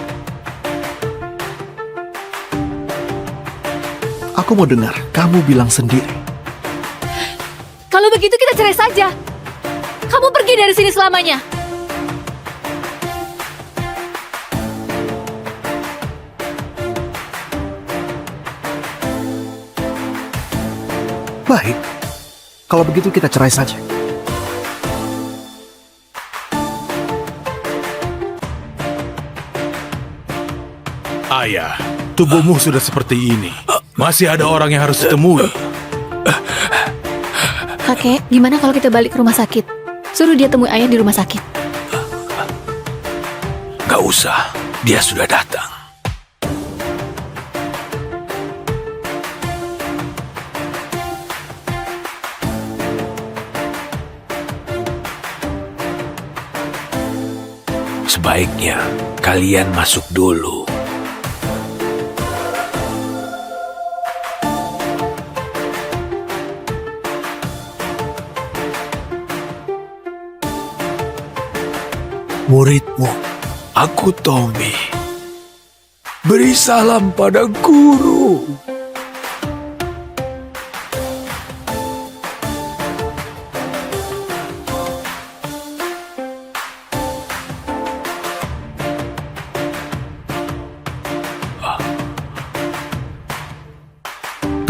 Aku mau dengar kamu bilang sendiri. Kalau begitu kita cerai saja. Kamu pergi dari sini selamanya. Baik, kalau begitu kita cerai saja. Ayah, tubuhmu sudah seperti ini. Masih ada orang yang harus ditemui. Kakek, gimana kalau kita balik ke rumah sakit? Suruh dia temui ayah di rumah sakit. Gak usah, dia sudah datang. Sebaiknya kalian masuk dulu. Muridmu, aku Tommy. Beri salam pada guru.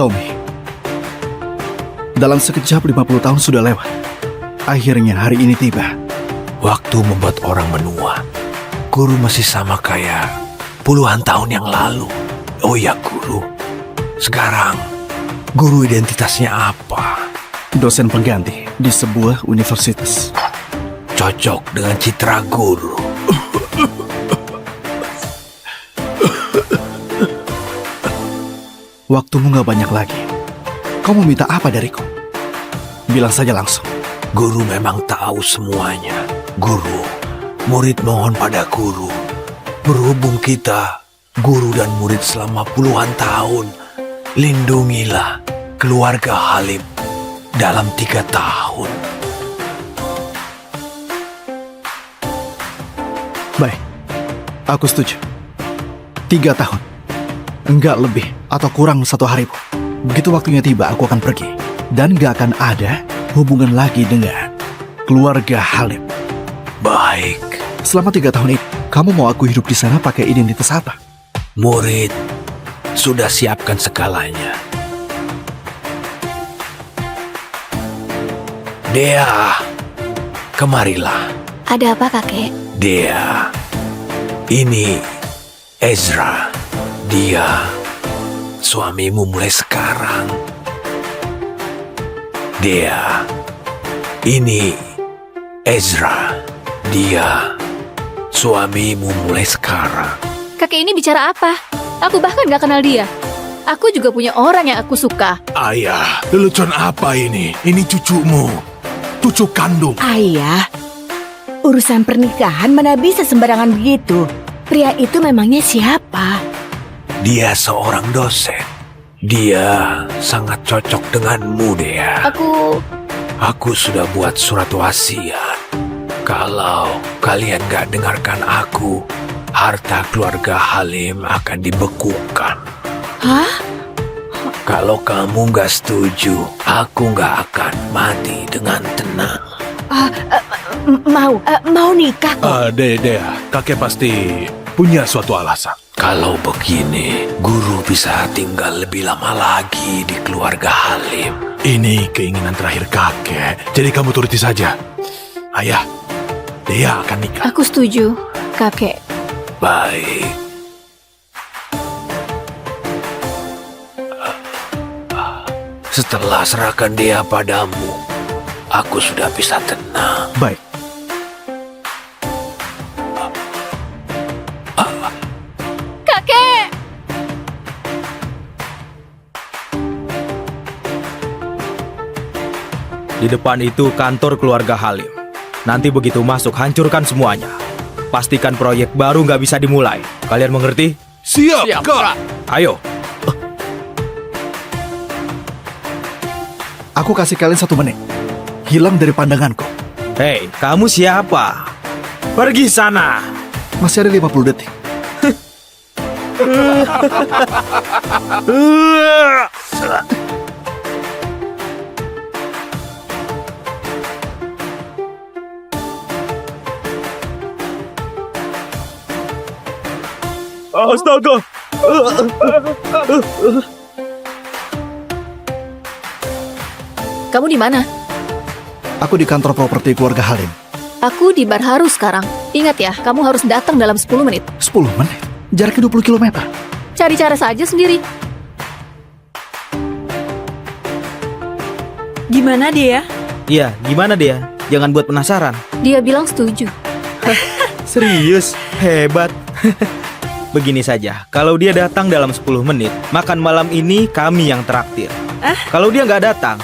Tommy, dalam sekejap 50 tahun sudah lewat. Akhirnya hari ini tiba. Waktu membuat orang menua. Guru masih sama kayak puluhan tahun yang lalu. Oh ya guru, sekarang guru identitasnya apa? Dosen pengganti di sebuah universitas. Cocok dengan citra guru. Waktumu gak banyak lagi. Kau mau minta apa dariku? Bilang saja langsung. Guru memang tahu semuanya. Guru, murid mohon pada guru. Berhubung kita, guru dan murid selama puluhan tahun, lindungilah keluarga Halim dalam 3 tahun. Baik, aku setuju. 3 tahun. Enggak lebih atau kurang 1 hari pun. Begitu waktunya tiba, aku akan pergi. Dan gak akan ada hubungan lagi dengan keluarga Halim. Baik, Selama 3 tahun ini, kamu mau aku hidup di sana pakai identitas apa? murid sudah siapkan segalanya. Dea, kemarilah. Ada apa, kakek? Dea, ini Ezra. Dia suamimu mulai sekarang. Dea, ini Ezra. Dia suamimu mulai sekarang. Kakek ini bicara apa? Aku bahkan gak kenal dia. Aku juga punya orang yang aku suka. Ayah, lelucon apa ini? Ini cucumu. Cucu kandung. Ayah, urusan pernikahan mana bisa sembarangan begitu? Pria itu memangnya siapa? Dia seorang dosen. Dia sangat cocok denganmu, Dea. Aku sudah buat surat wasiat. Kalau kalian gak dengarkan aku, harta keluarga Halim akan dibekukan. Hah? Kalau kamu gak setuju, aku gak akan mati dengan tenang. Mau nikah kok. Dea, kakek pasti punya suatu alasan. Kalau begini, guru bisa tinggal lebih lama lagi di keluarga Halim. Ini keinginan terakhir kakek, jadi kamu turuti saja. Ayah, Dea akan nikah. Aku setuju, kakek. Baik. Setelah serahkan dia padamu, aku sudah bisa tenang. Baik. Kakek! Di depan itu kantor keluarga Halim. Nanti begitu masuk, hancurkan semuanya. Pastikan proyek baru nggak bisa dimulai. Kalian mengerti? Siap, Siap, Kak. Kak. Ayo. Aku kasih kalian 1 menit. Hilang dari pandanganku. Hei, kamu siapa? Pergi sana. Masih ada 50 detik. Astaga. Kamu di mana? Aku di kantor properti keluarga Halim. Aku di Bar Haru sekarang. Ingat ya, kamu harus datang dalam 10 menit. 10 menit? Jaraknya 20 km. Cari cara saja sendiri. Gimana dia? Iya, gimana dia? Jangan buat penasaran. Dia bilang setuju. Serius? Hebat. Begini saja, kalau dia datang dalam 10 menit, makan malam ini kami yang traktir. Kalau dia nggak datang,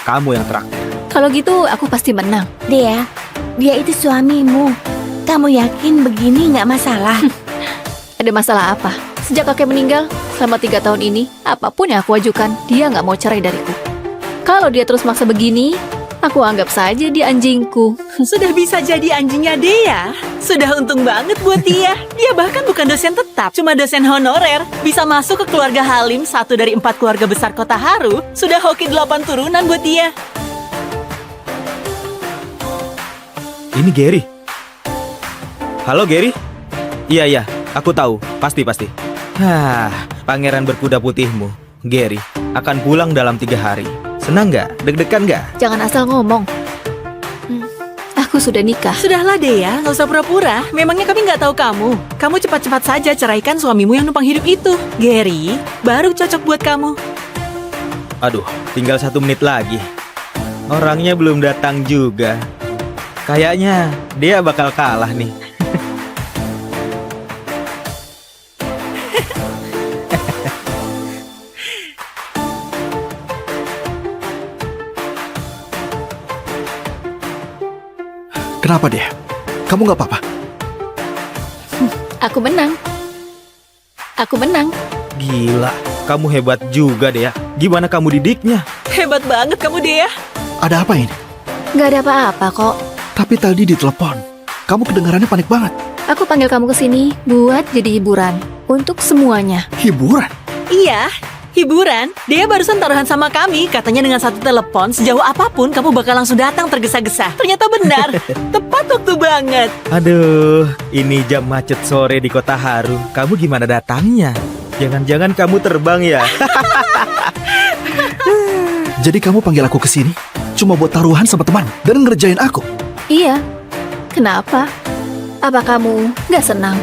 kamu yang traktir. Kalau gitu, aku pasti menang. Dia itu suamimu. Kamu yakin begini nggak masalah? Ada masalah apa? Sejak kakek meninggal, selama 3 tahun ini, apapun yang aku ajukan, dia nggak mau cerai dariku. Kalau dia terus maksa begini, aku anggap saja dia anjingku. Sudah bisa jadi anjingnya dia. Sudah untung banget buat dia. Dia bahkan bukan dosen tetap, cuma dosen honorer. Bisa masuk ke keluarga Halim, 1 dari 4 keluarga besar kota Haru. Sudah hoki 8 turunan buat dia. Ini Gary. Halo Gary? Iya, aku tahu. Pasti. Pangeran berkuda putihmu. Gary, akan pulang dalam 3 hari. Senang nggak? Deg-degan nggak? Jangan asal ngomong. Aku sudah nikah. Sudahlah Dea, nggak usah pura-pura. Memangnya kami nggak tahu kamu. Kamu cepat-cepat saja ceraikan suamimu yang numpang hidup itu. Gary, baru cocok buat kamu. Aduh, tinggal 1 menit lagi. Orangnya belum datang juga. Kayaknya dia bakal kalah nih. Kenapa dia? Kamu nggak apa-apa? Aku menang. Aku menang. Gila, kamu hebat juga deh ya. Gimana kamu didiknya? Hebat banget kamu Dea. Ada apa ini? Gak ada apa-apa kok. Tapi tadi di telepon, kamu kedengarannya panik banget. Aku panggil kamu ke sini buat jadi hiburan untuk semuanya. Hiburan? Iya, hiburan. Dea barusan taruhan sama kami. Katanya dengan 1 telepon, sejauh apapun kamu bakal langsung datang tergesa-gesa. Ternyata benar. Tepat waktu banget. Aduh, ini jam macet sore di Kota Haru. Kamu gimana datangnya? Jangan-jangan kamu terbang ya? Jadi kamu panggil aku ke sini cuma buat taruhan sama teman dan ngerjain aku? Iya. Kenapa? Apa kamu gak senang?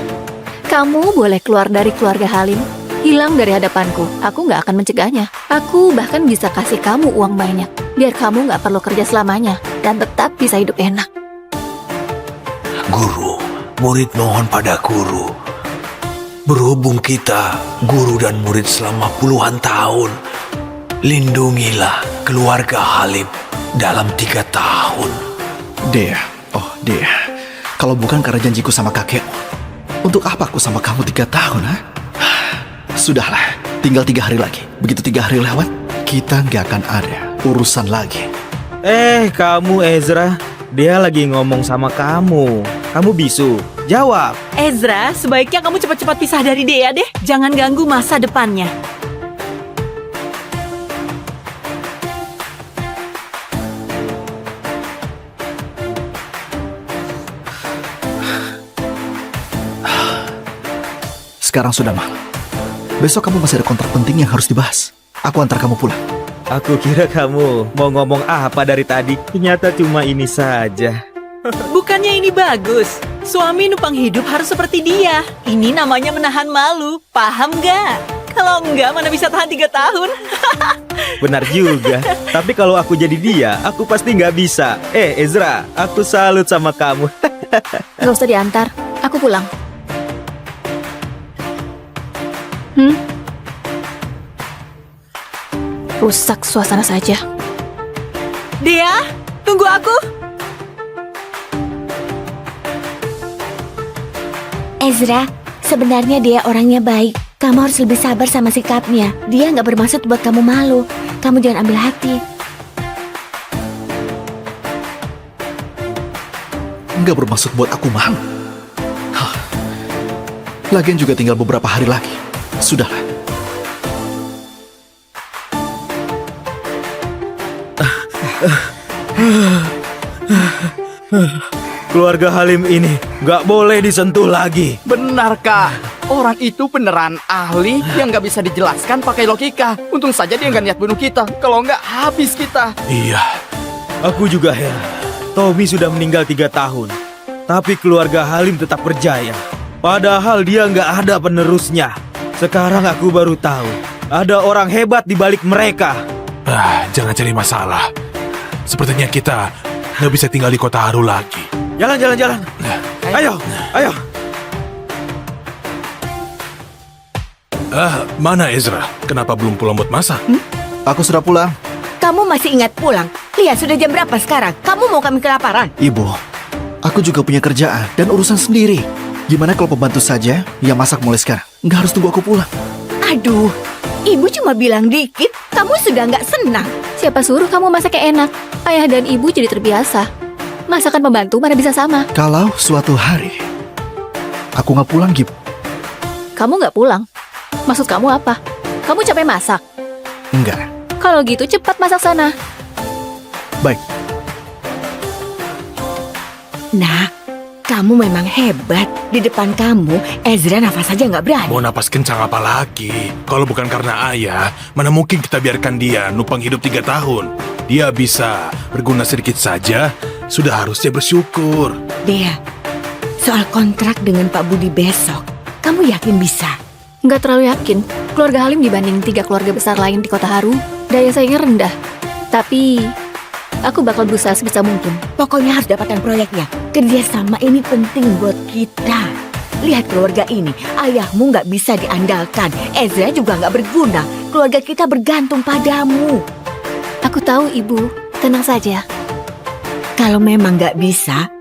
Kamu boleh keluar dari keluarga Halim, hilang dari hadapanku. Aku gak akan mencegahnya. Aku bahkan bisa kasih kamu uang banyak, biar kamu gak perlu kerja selamanya dan tetap bisa hidup enak. Guru, murid mohon pada guru. Berhubung kita guru dan murid selama puluhan tahun, lindungilah keluarga Halim dalam 3 tahun. Dea, oh Dea, kalau bukan karena janjiku sama kakekmu, untuk apa aku sama kamu 3 tahun, ha? Sudahlah, tinggal 3 hari lagi. Begitu 3 hari lewat, kita nggak akan ada urusan lagi. Kamu Ezra, dia lagi ngomong sama kamu. Kamu bisu, jawab. Ezra, sebaiknya kamu cepat-cepat pisah dari Dea deh. Jangan ganggu masa depannya. Sekarang sudah malam. Besok kamu masih ada kontrak penting yang harus dibahas. Aku antar kamu pulang. Aku kira kamu mau ngomong apa dari tadi. Ternyata cuma ini saja. Bukannya ini bagus? Suami numpang hidup harus seperti dia. Ini namanya menahan malu. Paham nggak? Kalau enggak, mana bisa tahan 3 tahun? Benar juga. Tapi kalau aku jadi dia, aku pasti nggak bisa. Ezra, aku salut sama kamu. Gak usah diantar, aku pulang. Rusak suasana saja. Dea, tunggu aku. Ezra, sebenarnya dia orangnya baik. Kamu harus lebih sabar sama sikapnya. Dia nggak bermaksud buat kamu malu. Kamu jangan ambil hati. Nggak bermaksud buat aku malu. Hah. Lagian juga tinggal beberapa hari lagi. Sudahlah. Keluarga Halim ini nggak boleh disentuh lagi. Benarkah? Orang itu beneran ahli yang nggak bisa dijelaskan pakai logika. Untung saja dia nggak niat bunuh kita. Kalau nggak, habis kita. Iya, Aku juga heran. Tommy sudah meninggal 3 tahun, tapi keluarga Halim tetap berjaya. Padahal dia nggak ada penerusnya. Sekarang aku baru tahu ada orang hebat di balik mereka. jangan cari masalah. Sepertinya kita nggak bisa tinggal di Kota Haru lagi. Jalan. Ayo. Mana Ezra? Kenapa belum pulang buat masak? Aku sudah pulang. Kamu masih ingat pulang? Lihat, sudah jam berapa sekarang? Kamu mau kami kelaparan? Ibu, aku juga punya kerjaan dan urusan sendiri. Gimana kalau pembantu saja yang masak mulai sekarang? Nggak harus tunggu aku pulang. Aduh, ibu cuma bilang dikit. Kamu sudah nggak senang. Siapa suruh kamu masaknya enak? Ayah dan ibu jadi terbiasa. Masakan pembantu mana bisa sama? Kalau suatu hari aku nggak pulang, Gib. Kamu nggak pulang? Maksud kamu apa? Kamu capek masak? Enggak. Kalau gitu cepat masak sana. Baik. Nah, Kamu memang hebat. Di depan kamu, Ezra nafas saja nggak berani. Mau napas kencang apa lagi? Kalau bukan karena ayah, mana mungkin kita biarkan dia numpang hidup 3 tahun. Dia bisa berguna sedikit saja, sudah harusnya bersyukur. Dea, soal kontrak dengan Pak Budi besok, kamu yakin bisa? Nggak terlalu yakin. Keluarga Halim dibanding 3 keluarga besar lain di Kota Haru, daya saingnya rendah. Tapi, aku bakal berusaha sebisa mungkin. Pokoknya harus dapatkan proyeknya. Kerjasama ini penting buat kita. Lihat keluarga ini, ayahmu nggak bisa diandalkan. Ezra juga nggak berguna. Keluarga kita bergantung padamu. Aku tahu, Ibu. Tenang saja. Kalau memang nggak bisa,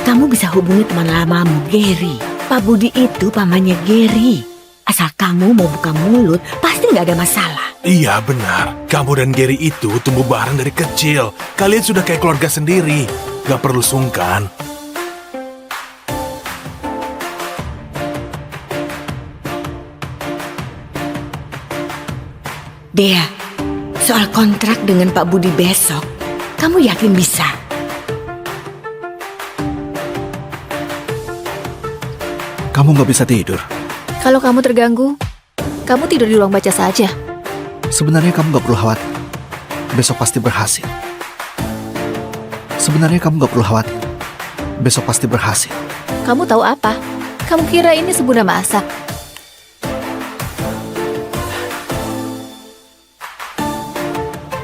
kamu bisa hubungi teman lamamu, Gary. Pak Budi itu pamannya Gary. Asal kamu mau buka mulut, pasti nggak ada masalah. Iya benar, kamu dan Gary itu tumbuh bareng dari kecil. Kalian sudah kayak keluarga sendiri. Gak perlu sungkan. Dea, soal kontrak dengan Pak Budi besok, kamu yakin bisa? Kamu nggak bisa tidur. Kalau kamu terganggu, kamu tidur di ruang baca saja. Sebenarnya kamu nggak perlu khawatir. Besok pasti berhasil. Sebenarnya kamu nggak perlu khawatir. Besok pasti berhasil. Kamu tahu apa? Kamu kira ini sebunda masak?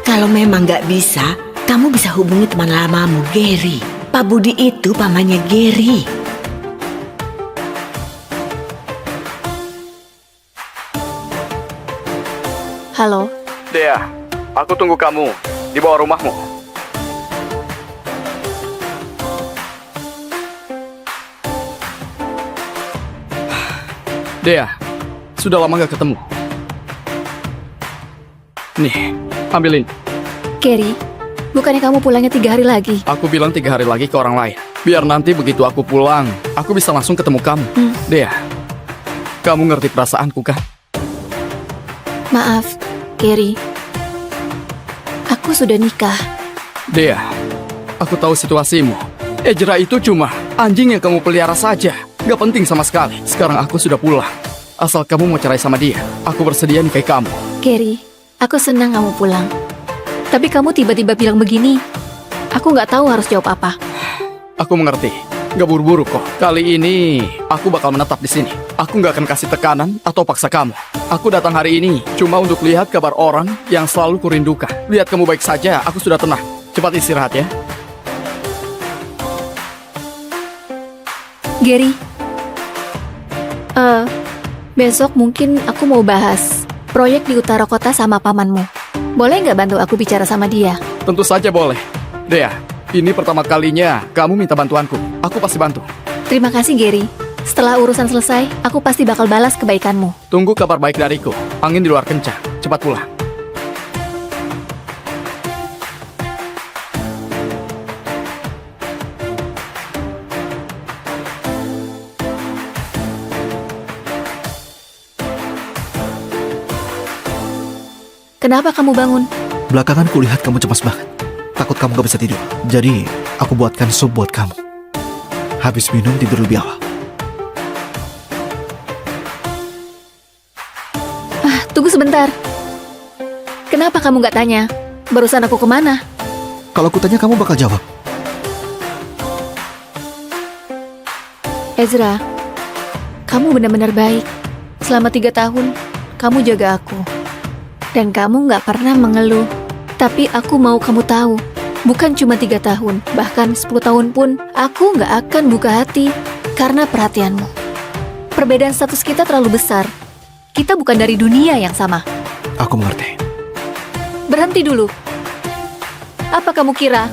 Kalau memang nggak bisa, kamu bisa hubungi teman lamamu, Gary. Pak Budi itu pamannya Gary. Halo, Dea, aku tunggu kamu di bawah rumahmu. Dea, sudah lama gak ketemu. Nih, ambilin. Gary. Bukannya kamu pulangnya 3 hari lagi? Aku bilang 3 hari lagi ke orang lain. Biar nanti begitu aku pulang, aku bisa langsung ketemu kamu. Dea, kamu ngerti perasaanku kan? Maaf, Gary. Aku sudah nikah. Dea, aku tahu situasimu. Ezra itu cuma anjing yang kamu pelihara saja. Gak penting sama sekali. Sekarang aku sudah pulang. Asal kamu mau cerai sama dia, aku bersedia nikahi kamu. Gary, aku senang kamu pulang. Tapi kamu tiba-tiba bilang begini. Aku nggak tahu harus jawab apa. Aku mengerti. Gak buru-buru kok. Kali ini aku bakal menetap di sini. Aku gak akan kasih tekanan atau paksa kamu. Aku datang hari ini cuma untuk lihat kabar orang yang selalu kurindukan. Lihat kamu baik saja, aku sudah tenang. Cepat istirahat ya. Gary, besok mungkin aku mau bahas proyek di utara kota sama pamanmu. Boleh nggak bantu aku bicara sama dia? Tentu saja boleh. Dea, ini pertama kalinya kamu minta bantuanku. Aku pasti bantu. Terima kasih, Gary. Setelah urusan selesai, aku pasti bakal balas kebaikanmu. Tunggu kabar baik dariku. Angin di luar kencang. Cepat pulang. Kenapa kamu bangun? Belakangan kulihat kamu cemas banget. Takut kamu gak bisa tidur. Jadi, aku buatkan sup buat kamu. Habis minum, tidur lebih awal. Tunggu sebentar. Kenapa kamu nggak tanya? Barusan aku kemana? Kalau aku tanya, kamu bakal jawab. Ezra, kamu benar-benar baik. Selama 3 tahun, kamu jaga aku. Dan kamu nggak pernah mengeluh. Tapi aku mau kamu tahu, bukan cuma 3 tahun, bahkan 10 tahun pun, aku nggak akan buka hati karena perhatianmu. Perbedaan status kita terlalu besar. Kita bukan dari dunia yang sama. Aku mengerti. Berhenti dulu. Apa kamu kira,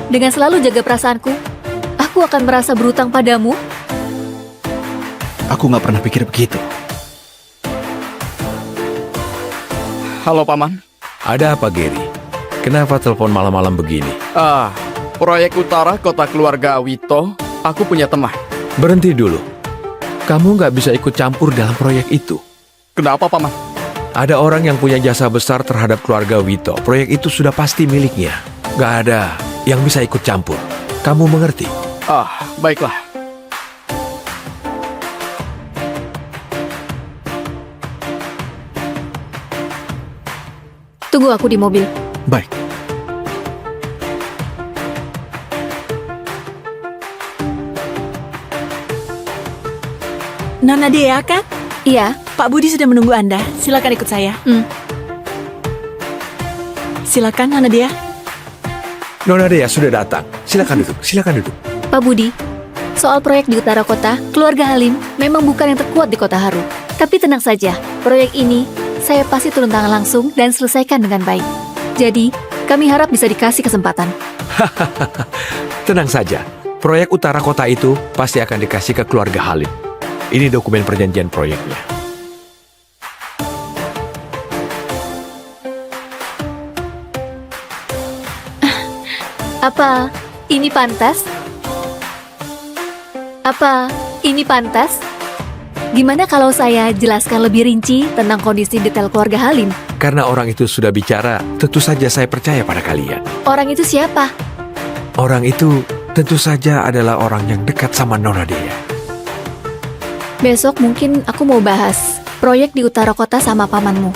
dengan selalu jaga perasaanku, aku akan merasa berutang padamu? Aku nggak pernah pikir begitu. Halo, Paman. Ada apa, Gary? Kenapa telepon malam-malam begini? Proyek utara kota keluarga Wito, aku punya teman. Berhenti dulu. Kamu nggak bisa ikut campur dalam proyek itu. Kenapa, Paman? Ada orang yang punya jasa besar terhadap keluarga Wito. Proyek itu sudah pasti miliknya. Nggak ada yang bisa ikut campur. Kamu mengerti? Baiklah. Tunggu aku di mobil. Baik. Nona Dea kan? Iya, Pak Budi sudah menunggu Anda. Silakan ikut saya. Silakan Nona Dea. Nona Dea sudah datang. Silakan duduk, silakan duduk. Pak Budi. Soal proyek di utara kota, keluarga Halim memang bukan yang terkuat di kota Haru. Tapi tenang saja, proyek ini saya pasti turun tangan langsung dan selesaikan dengan baik. Jadi, kami harap bisa dikasih kesempatan. Tenang saja, proyek utara kota itu pasti akan dikasih ke keluarga Halim. Ini dokumen perjanjian proyeknya. Apa ini pantas? Apa ini pantas? Gimana kalau saya jelaskan lebih rinci tentang kondisi detail keluarga Halim? Karena orang itu sudah bicara, tentu saja saya percaya pada kalian. Orang itu siapa? Orang itu tentu saja adalah orang yang dekat sama Nona Dea. Besok mungkin aku mau bahas proyek di utara kota sama pamanmu.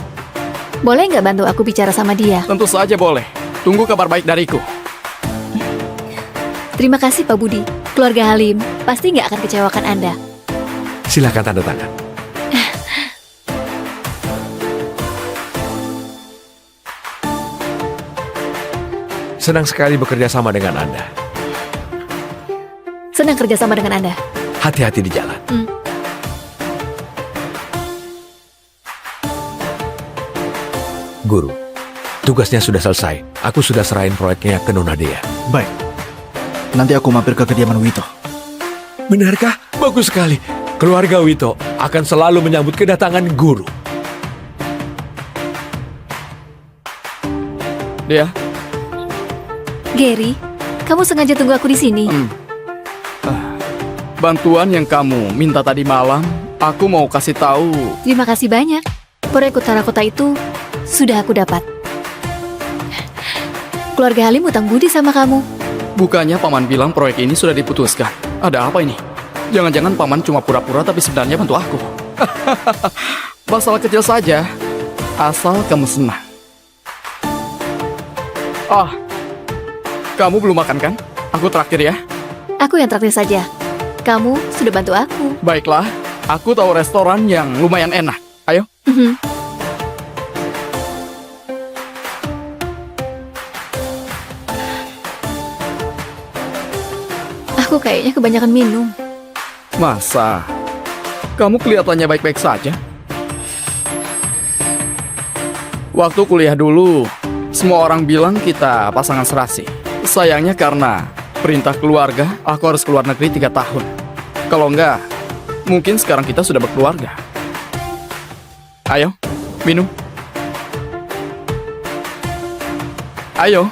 Boleh nggak bantu aku bicara sama dia? Tentu saja boleh. Tunggu kabar baik dariku. Terima kasih Pak Budi. Keluarga Halim pasti nggak akan kecewakan Anda. Silakan tanda tangan. Senang sekali bekerja sama dengan Anda. Senang kerjasama dengan Anda. Hati-hati di jalan. Guru, tugasnya sudah selesai. Aku sudah serahin proyeknya ke Nona Dea. Baik. Nanti aku mampir ke kediaman Wito. Benarkah? Bagus sekali. Keluarga Wito akan selalu menyambut kedatangan guru. Dea, Gary, kamu sengaja tunggu aku di sini. bantuan yang kamu minta tadi malam, aku mau kasih tahu. Terima kasih banyak. Proyek utara kota itu sudah aku dapat. Keluarga Halim utang budi sama kamu. Bukannya paman bilang proyek ini sudah diputuskan. Ada apa ini? Jangan-jangan paman cuma pura-pura tapi sebenarnya bantu aku. Masalah kecil saja. Asal kamu senang. Ah, kamu belum makan kan? Aku traktir ya. Aku yang traktir saja. Kamu sudah bantu aku. Baiklah, aku tahu restoran yang lumayan enak. Ayo. Aku kayaknya kebanyakan minum. Masa? Kamu kelihatannya baik-baik saja. Waktu kuliah dulu, semua orang bilang kita pasangan serasi. Sayangnya karena perintah keluarga, aku harus keluar negeri 3 tahun. Kalau enggak, mungkin sekarang kita sudah berkeluarga. Ayo, minum. Ayo.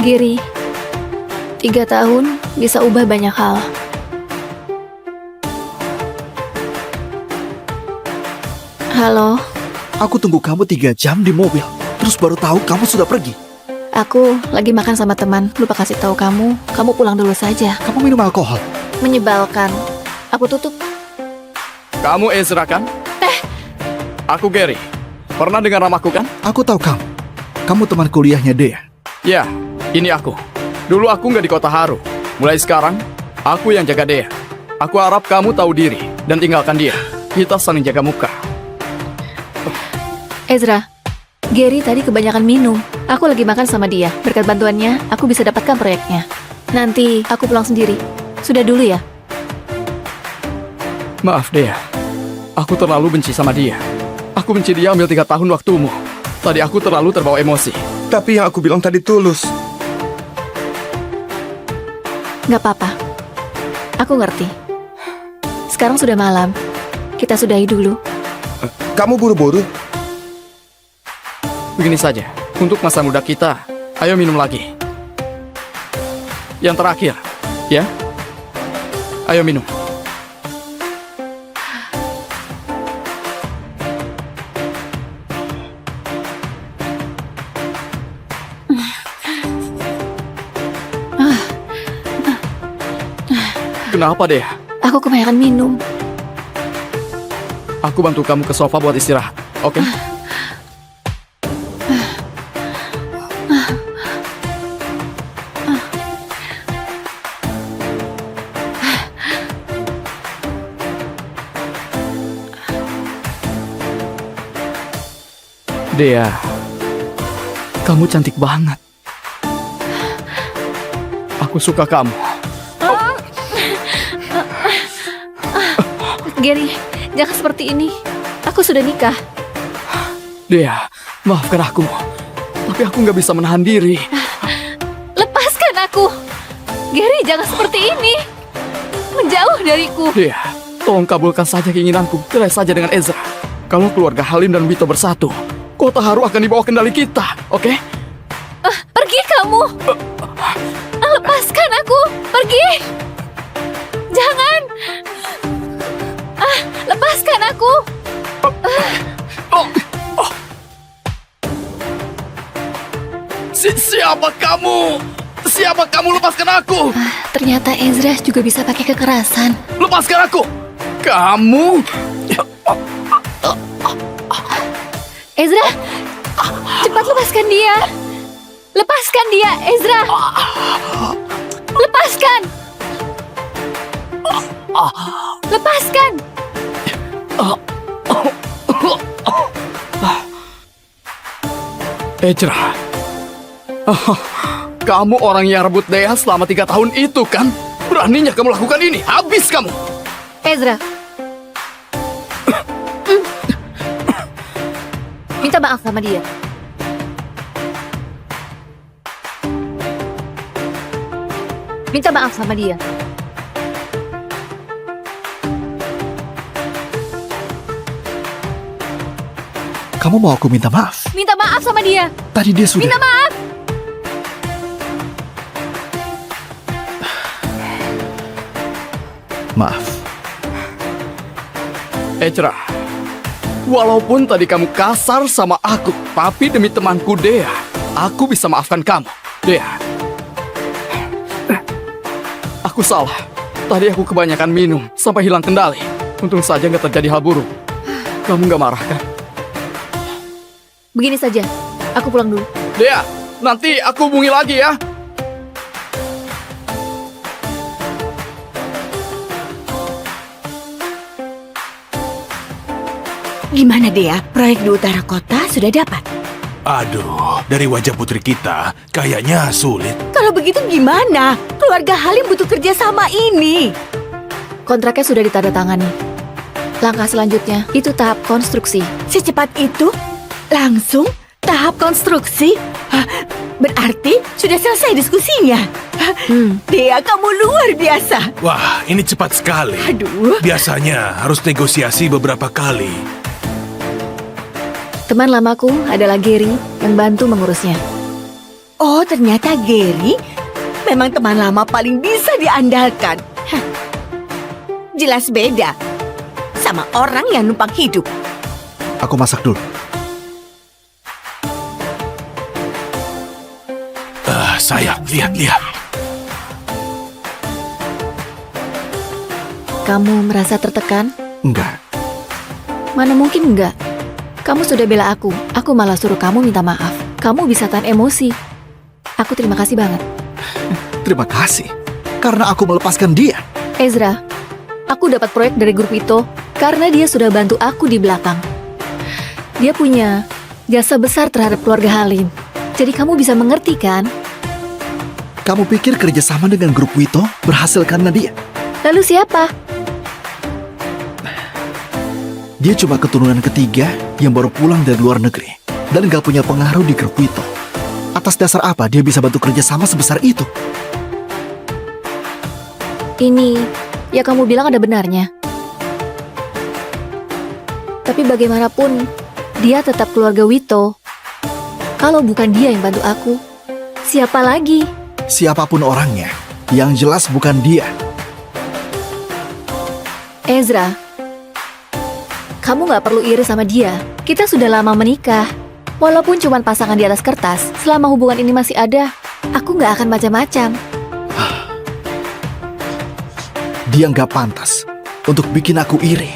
Giri, 3 tahun bisa ubah banyak hal. Halo, Aku tunggu kamu 3 jam di mobil. Terus baru tahu kamu sudah pergi. aku lagi makan sama teman. Lupa kasih tahu kamu pulang dulu saja. Kamu minum alkohol. Menyebalkan. Aku tutup. Kamu Ezra kan? Aku Gary. Pernah dengar namaku kan? Aku tahu kamu. Kamu teman kuliahnya Dea. Ya, ini aku. Dulu aku nggak di kota Haru. Mulai sekarang, aku yang jaga Dea. Aku harap kamu tahu diri dan tinggalkan dia. Kita saling jaga muka. Ezra, Gary tadi kebanyakan minum. Aku lagi makan sama dia. Berkat bantuannya, aku bisa dapatkan proyeknya. Nanti aku pulang sendiri. Sudah dulu ya. Maaf Dea. Aku terlalu benci sama dia. Aku benci dia ambil 3 tahun waktumu. Tadi aku terlalu terbawa emosi. Tapi yang aku bilang tadi tulus. Nggak apa-apa. Aku ngerti. Sekarang sudah malam. Kita sudahi dulu. Kamu buru-buru? Begini saja, untuk masa muda kita, ayo minum lagi. Yang terakhir, ya? Ayo minum. Kenapa, Dea? Aku kebanyakan minum. Aku bantu kamu ke sofa buat istirahat, oke? Dea, kamu cantik banget. Aku suka kamu. Gary, jangan seperti ini. Aku sudah nikah. Dea, maafkan aku. Tapi aku nggak bisa menahan diri. Lepaskan aku. Gary, jangan seperti ini. Menjauh dariku. Dea, tolong kabulkan saja keinginanku. Cerai saja dengan Ezra. Kalau keluarga Halim dan Wito bersatu, kota Haru akan dibawa kendali kita, oke? Pergi kamu. Lepaskan aku. Pergi. Jangan. Lepaskan aku. Siapa kamu? Siapa kamu? Lepaskan aku! Ternyata Ezra juga bisa pakai kekerasan. Lepaskan aku! Kamu! Ezra, cepat lepaskan dia. Lepaskan dia, Ezra. Lepaskan. Lepaskan. Ezra. Kamu orang yang rebut Dea selama 3 tahun itu, kan? Beraninya kamu lakukan ini. Habis kamu! Ezra. Minta maaf sama dia. Minta maaf sama dia. Kamu mau aku minta maaf? Minta maaf sama dia. Tadi dia sudah... Minta maaf. Maaf. Ezra, walaupun tadi kamu kasar sama aku, tapi demi temanku Dea, aku bisa maafkan kamu. Dea, aku salah. Tadi aku kebanyakan minum sampai hilang kendali. Untung saja nggak terjadi hal buruk. Kamu nggak marah, kan? Begini saja. Aku pulang dulu. Dea, nanti aku hubungi lagi ya. Gimana Dea? Proyek di utara kota sudah dapat? Aduh, dari wajah putri kita, kayaknya sulit. Kalau begitu gimana? Keluarga Halim butuh kerja sama ini. Kontraknya sudah ditandatangani. Langkah selanjutnya itu tahap konstruksi. Secepat itu? Langsung? Tahap konstruksi? Hah, berarti sudah selesai diskusinya. Hah, Dea, kamu luar biasa. Wah, ini cepat sekali. Aduh. Biasanya harus negosiasi beberapa kali. Teman lamaku adalah Gary yang bantu mengurusnya. Oh, ternyata Gary memang teman lama paling bisa diandalkan. Hah, jelas beda sama orang yang numpang hidup. Aku masak dulu. Sayang, lihat. Kamu merasa tertekan? Enggak. Mana mungkin enggak. Kamu sudah bela aku malah suruh kamu minta maaf. Kamu bisa tahan emosi. Aku terima kasih banget. Terima kasih. Karena aku melepaskan dia. Ezra, aku dapat proyek dari grup itu karena dia sudah bantu aku di belakang. Dia punya jasa besar terhadap keluarga Halim. Jadi kamu bisa mengerti kan? Kamu pikir kerjasama dengan grup Wito berhasil karena dia? Lalu siapa? Dia cuma keturunan ketiga yang baru pulang dari luar negeri dan gak punya pengaruh di grup Wito. Atas dasar apa dia bisa bantu kerjasama sebesar itu? Ini, ya kamu bilang ada benarnya. Tapi bagaimanapun, dia tetap keluarga Wito. Kalau bukan dia yang bantu aku, siapa lagi? Siapapun orangnya, yang jelas bukan dia. Ezra, kamu gak perlu iri sama dia. Kita sudah lama menikah. Walaupun cuma pasangan di atas kertas, selama hubungan ini masih ada, aku gak akan macam-macam. dia nggak pantas untuk bikin aku iri.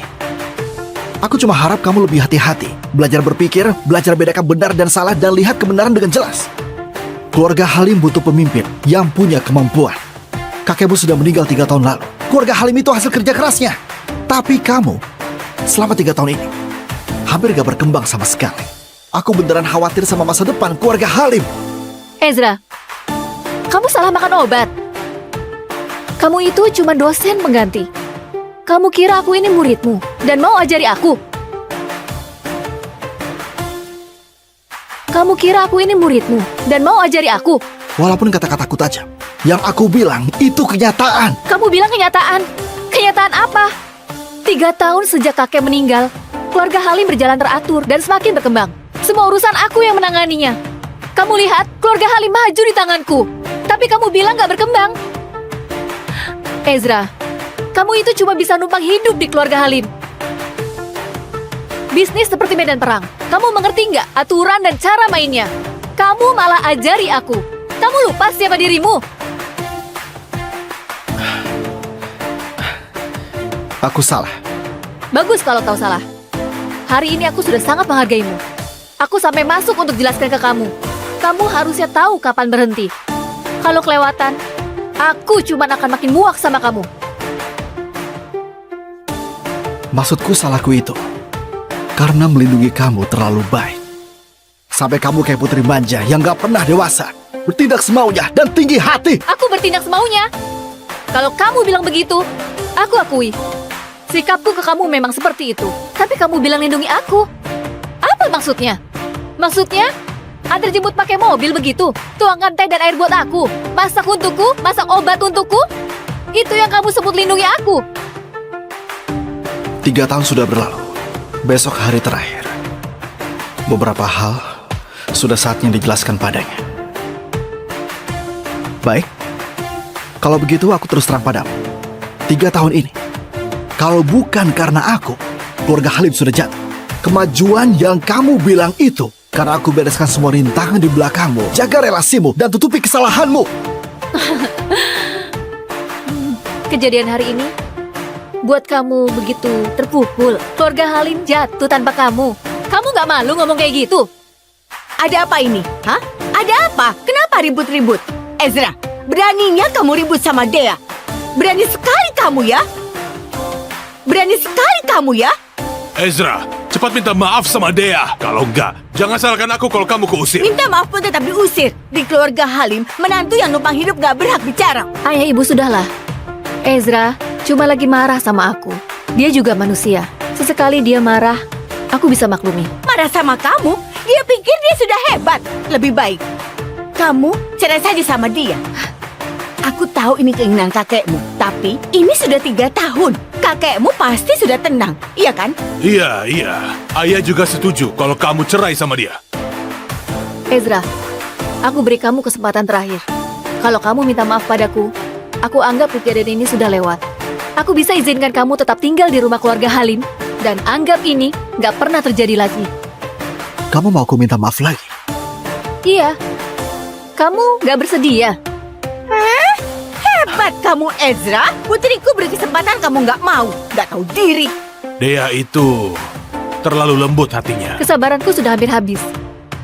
Aku cuma harap kamu lebih hati-hati, belajar berpikir, belajar bedakan benar dan salah, dan lihat kebenaran dengan jelas. Keluarga Halim butuh pemimpin yang punya kemampuan. Kakekmu sudah meninggal 3 tahun lalu. Keluarga Halim itu hasil kerja kerasnya. Tapi kamu, selama 3 tahun ini, hampir gak berkembang sama sekali. Aku beneran khawatir sama masa depan keluarga Halim. Ezra, kamu salah makan obat. Kamu itu cuma dosen pengganti. Kamu kira aku ini muridmu dan mau ajari aku? Kamu kira aku ini muridmu dan mau ajari aku? Walaupun kata-kataku tajam, yang aku bilang itu kenyataan. Kamu bilang kenyataan. Kenyataan apa? 3 tahun sejak kakek meninggal, keluarga Halim berjalan teratur dan semakin berkembang. Semua urusan aku yang menanganinya. Kamu lihat, keluarga Halim maju di tanganku. Tapi kamu bilang gak berkembang. Ezra, kamu itu cuma bisa numpang hidup di keluarga Halim. Bisnis seperti medan perang. Kamu mengerti nggak aturan dan cara mainnya? Kamu malah ajari aku. Kamu lupa siapa dirimu? Aku salah. Bagus kalau kau salah. Hari ini aku sudah sangat menghargaimu. Aku sampai masuk untuk jelaskan ke kamu. Kamu harusnya tahu kapan berhenti. Kalau kelewatan, aku cuma akan makin muak sama kamu. Maksudku salahku itu karena melindungi kamu terlalu baik. Sampai kamu kayak putri manja yang gak pernah dewasa, bertindak semaunya dan tinggi hati. Aku bertindak semaunya. Kalau kamu bilang begitu, aku akui. Sikapku ke kamu memang seperti itu. Tapi kamu bilang lindungi aku. Apa maksudnya? Maksudnya, antar jemput pakai mobil begitu? Tuangkan teh dan air buat aku? Masak untukku? Masak obat untukku? Itu yang kamu sebut lindungi aku? 3 tahun sudah berlalu. Besok hari terakhir. Beberapa hal sudah saatnya dijelaskan padanya. Baik. Kalau begitu aku terus terang padamu. 3 tahun ini, kalau bukan karena aku, keluarga Halim sudah jatuh. Kemajuan yang kamu bilang itu karena aku bereskan semua rintangan di belakangmu, jaga relasimu, dan tutupi kesalahanmu. Kejadian hari ini buat kamu begitu terpukul. Keluarga Halim jatuh tanpa kamu. Kamu gak malu ngomong kayak gitu? Ada apa ini? Hah? Ada apa? Kenapa ribut-ribut? Ezra, beraninya kamu ribut sama Dea. Berani sekali kamu ya? Berani sekali kamu ya? Ezra, cepat minta maaf sama Dea. Kalau enggak, jangan salahkan aku kalau kamu keusir. Minta maaf pun tetap diusir. Di keluarga Halim, menantu yang numpang hidup gak berhak bicara. Ayah ibu sudahlah. Ezra cuma lagi marah sama aku. Dia juga manusia. Sesekali dia marah, aku bisa maklumi. Marah sama kamu? Dia pikir dia sudah hebat. Lebih baik kamu cerai saja sama dia. Aku tahu ini keinginan kakekmu, tapi ini sudah 3 tahun. Kakekmu pasti sudah tenang, iya kan? Iya. Ayah juga setuju kalau kamu cerai sama dia. Ezra, aku beri kamu kesempatan terakhir. Kalau kamu minta maaf padaku, aku anggap kejadian ini sudah lewat. Aku bisa izinkan kamu tetap tinggal di rumah keluarga Halim, dan anggap ini nggak pernah terjadi lagi. Kamu mau aku minta maaf lagi? Iya, kamu nggak bersedia. Hah? Hebat kamu, Ezra. Putriku beri kesempatan kamu nggak mau. Nggak tahu diri. Dea itu terlalu lembut hatinya. Kesabaranku sudah hampir habis.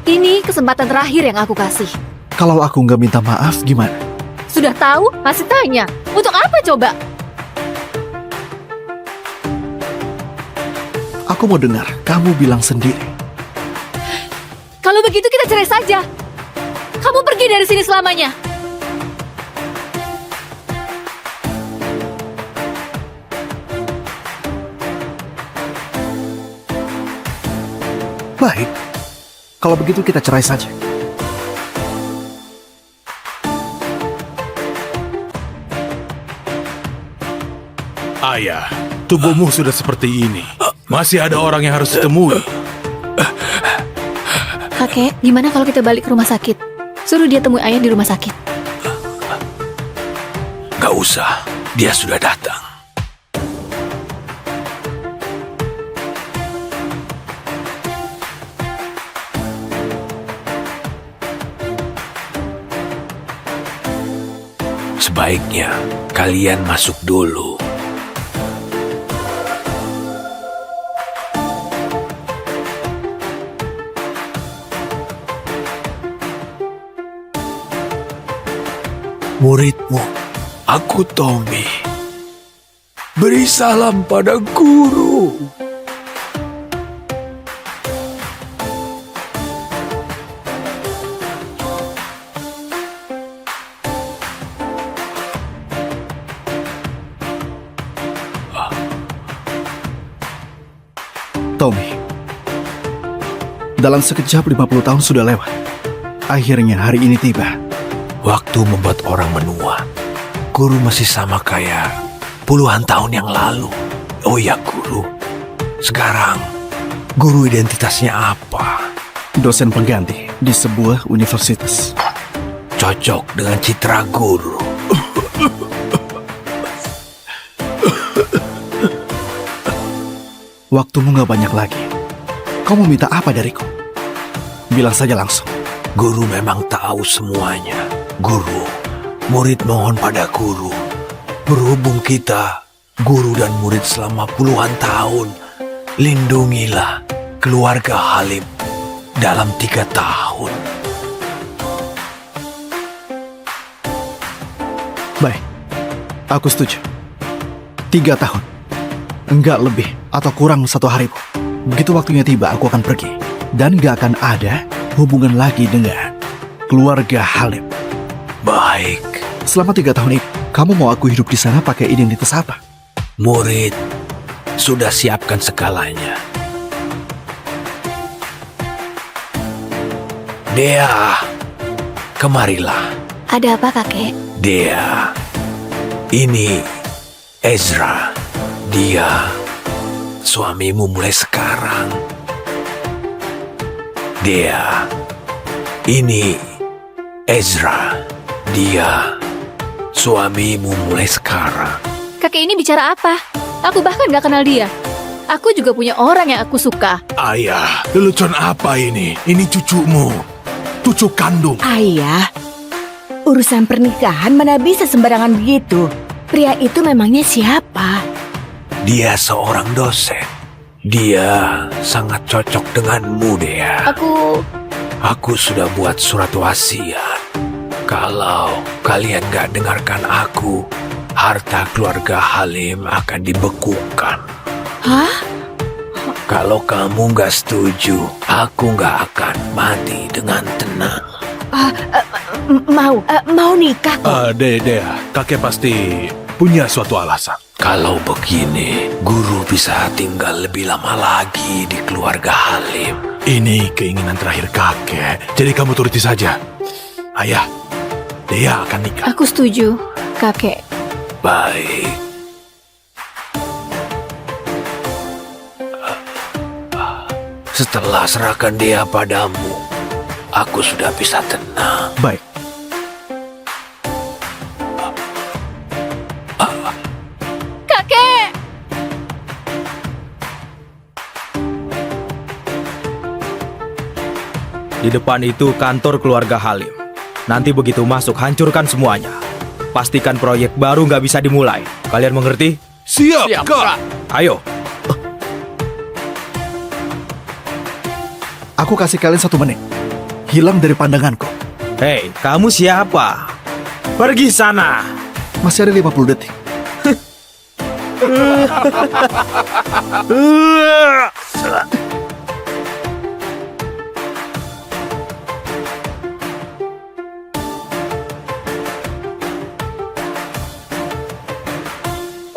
Ini kesempatan terakhir yang aku kasih. Kalau aku nggak minta maaf, gimana? Sudah tahu, masih tanya. Untuk apa coba? Aku mau dengar kamu bilang sendiri. Kalau begitu kita cerai saja. Kamu pergi dari sini selamanya. Baik, kalau begitu kita cerai saja. Ayah, tubuhmu sudah seperti ini. Masih ada orang yang harus ditemui. Kakek, gimana kalau kita balik ke rumah sakit? Suruh dia temui ayah di rumah sakit. Gak usah, dia sudah datang. Sebaiknya kalian masuk dulu. muridmu, aku Tommy. Beri salam pada guru. Tommy, dalam sekejap 50 tahun sudah lewat. Akhirnya hari ini tiba. Waktu membuat orang menua. Guru masih sama kayak puluhan tahun yang lalu. Oh ya guru, sekarang guru identitasnya apa? Dosen pengganti di sebuah universitas. Cocok dengan citra guru. Waktumu gak banyak lagi. Kau mau minta apa dariku? Bilang saja langsung. Guru memang tahu semuanya. Guru, murid mohon pada guru. Berhubung kita, guru dan murid selama puluhan tahun, lindungilah keluarga Halim dalam 3 tahun. Baik, aku setuju. 3 tahun. Enggak lebih atau kurang 1 hari pun. Begitu waktunya tiba, aku akan pergi. Dan gak akan ada hubungan lagi dengan keluarga Halim. Baik, Selama 3 tahun ini, kamu mau aku hidup di sana pakai identitas apa? murid sudah siapkan segalanya. Dea, kemarilah. Ada apa, kakek? Dea, ini Ezra. Dia suamimu mulai sekarang. Dea, ini Ezra. Dia suamimu mulai sekarang. Kakek ini bicara apa? Aku bahkan gak kenal dia. Aku juga punya orang yang aku suka. Ayah, lelucon apa ini? Ini cucumu. Cucu kandung. Ayah, urusan pernikahan mana bisa sembarangan begitu? Pria itu memangnya siapa? Dia seorang dosen. Dia sangat cocok denganmu, Dea. Aku sudah buat surat wasiat. Kalau kalian gak dengarkan aku, harta keluarga Halim akan dibekukan. Hah? Kalau kamu gak setuju, aku gak akan mati dengan tenang. Mau nikah kok. Dea, kakek pasti punya suatu alasan. Kalau begini, guru bisa tinggal lebih lama lagi di keluarga Halim. Ini keinginan terakhir kakek, jadi kamu turuti saja. Ayah, Dea akan nikah. Aku setuju, kakek. Baik. Setelah serahkan dia padamu, aku sudah bisa tenang. Baik. Kakek! Di depan itu kantor keluarga Halim. Nanti begitu masuk, hancurkan semuanya. Pastikan proyek baru nggak bisa dimulai. Kalian mengerti? Siap, Siap, Kak. Kak. Ayo. Aku kasih kalian 1 menit. Hilang dari pandanganku. Hei, kamu siapa? Pergi sana. Masih ada 50 detik.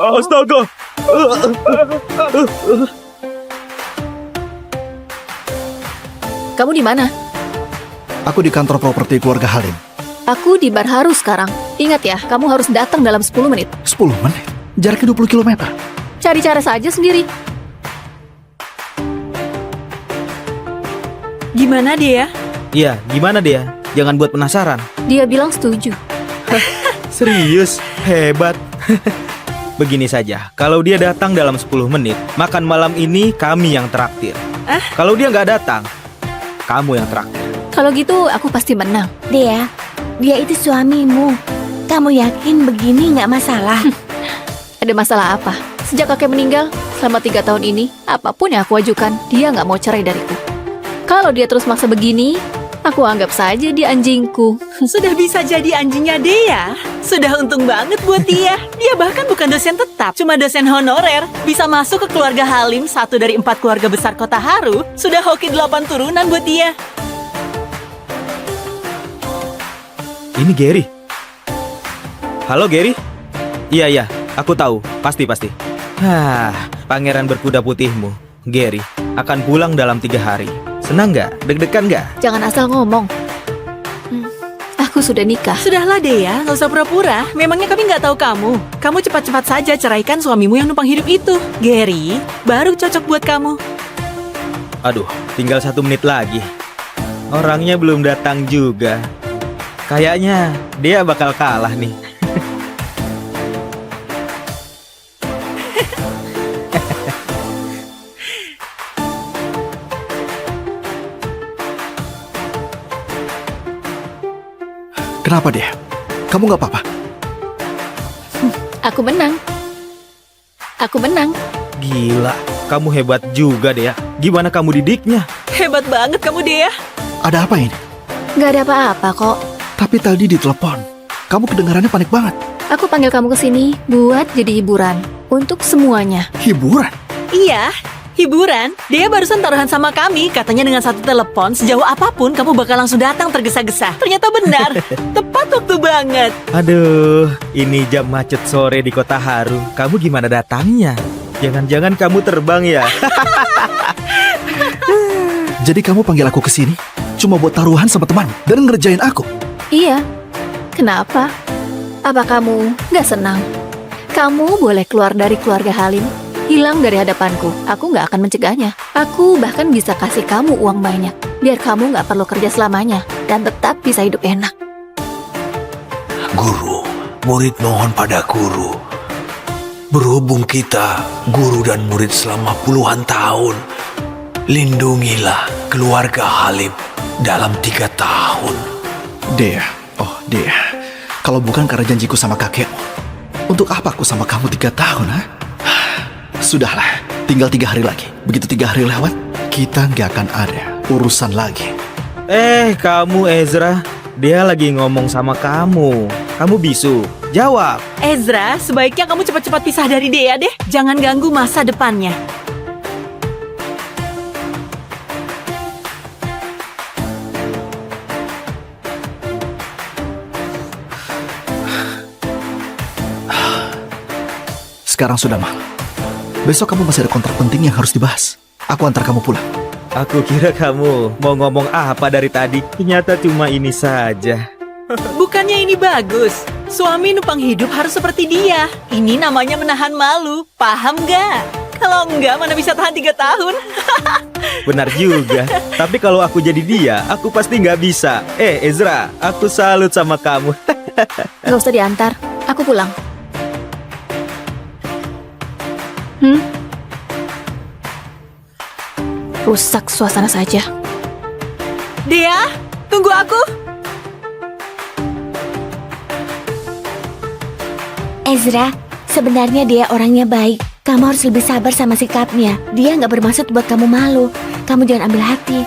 Astaga. Kamu di mana? Aku di kantor properti keluarga Halim. Aku di Bar Haru sekarang. Ingat ya, kamu harus datang dalam 10 menit. 10 menit? Jaraknya 20 km. Cari cara saja sendiri. Gimana dia? Iya, gimana dia? Jangan buat penasaran. Dia bilang setuju. Serius? Hebat. Begini saja, kalau dia datang dalam 10 menit, makan malam ini kami yang traktir. Kalau dia nggak datang, kamu yang traktir. Kalau gitu, aku pasti menang. Dia itu suamimu. Kamu yakin begini nggak masalah? Ada masalah apa? Sejak kakek meninggal, selama 3 tahun ini, apapun yang aku ajukan, dia nggak mau cerai dariku. Kalau dia terus maksa begini, Aku anggap saja dia anjingku. Sudah bisa jadi anjingnya Dea. Sudah untung banget buat dia. Dia bahkan bukan dosen tetap, cuma dosen honorer. Bisa masuk ke keluarga Halim, 1 dari 4 keluarga besar kota Haru. Sudah hoki 8 turunan buat dia. Ini Gary. Halo Gary. Iya, aku tahu. Pasti. Pangeran berkuda putihmu, Gary, akan pulang dalam 3 hari. Senang nggak? Deg-degan nggak? Jangan asal ngomong. Aku sudah nikah. Sudahlah Dea, nggak usah pura-pura. Memangnya kami nggak tahu kamu. Kamu cepat-cepat saja ceraikan suamimu yang numpang hidup itu. Gary, baru cocok buat kamu. Aduh, tinggal 1 menit lagi. Orangnya belum datang juga. Kayaknya dia bakal kalah nih. Kenapa dia? Kamu nggak apa-apa? Aku menang. Gila, kamu hebat juga Dea. Gimana kamu didiknya? Hebat banget kamu Dea. Ada apa ini? Gak ada apa-apa kok. Tapi tadi di telepon, kamu kedengarannya panik banget. Aku panggil kamu ke sini buat jadi hiburan untuk semuanya. Hiburan? Iya, hiburan. Dea barusan taruhan sama kami. Katanya dengan 1 telepon, sejauh apapun kamu bakal langsung datang tergesa-gesa. Ternyata benar. Tepat waktu banget. Aduh, ini jam macet sore di kota Haru. Kamu gimana datangnya? Jangan-jangan kamu terbang ya? Jadi kamu panggil aku ke sini cuma buat taruhan sama teman dan ngerjain aku? Iya. Kenapa? Apa kamu gak senang? Kamu boleh keluar dari keluarga Halim, hilang dari hadapanku. Aku gak akan mencegahnya. Aku bahkan bisa kasih kamu uang banyak, biar kamu gak perlu kerja selamanya dan tetap bisa hidup enak. Guru, murid mohon pada guru. Berhubung kita guru dan murid selama puluhan tahun, lindungilah keluarga Halim dalam 3 tahun. Dea, kalau bukan karena janjiku sama kakekmu, untuk apa aku sama kamu 3 tahun, ha? Sudahlah, tinggal 3 hari lagi. Begitu 3 hari lewat, kita nggak akan ada urusan lagi. Kamu Ezra, dia lagi ngomong sama kamu. Kamu bisu, jawab. Ezra, sebaiknya kamu cepat-cepat pisah dari Dea deh. Jangan ganggu masa depannya. Sekarang sudah malam. Besok kamu masih ada kontrak penting yang harus dibahas. Aku antar kamu pulang. Aku kira kamu mau ngomong apa dari tadi. Ternyata cuma ini saja. Bukannya ini bagus? Suami numpang hidup harus seperti dia. Ini namanya menahan malu. Paham gak? Kalau enggak, mana bisa tahan 3 tahun? Benar juga. Tapi kalau aku jadi dia, aku pasti nggak bisa. Ezra, aku salut sama kamu. Gak usah diantar, aku pulang. Rusak suasana saja. Dea, tunggu aku. Ezra, sebenarnya dia orangnya baik. Kamu harus lebih sabar sama sikapnya. Dia nggak bermaksud buat kamu malu. Kamu jangan ambil hati.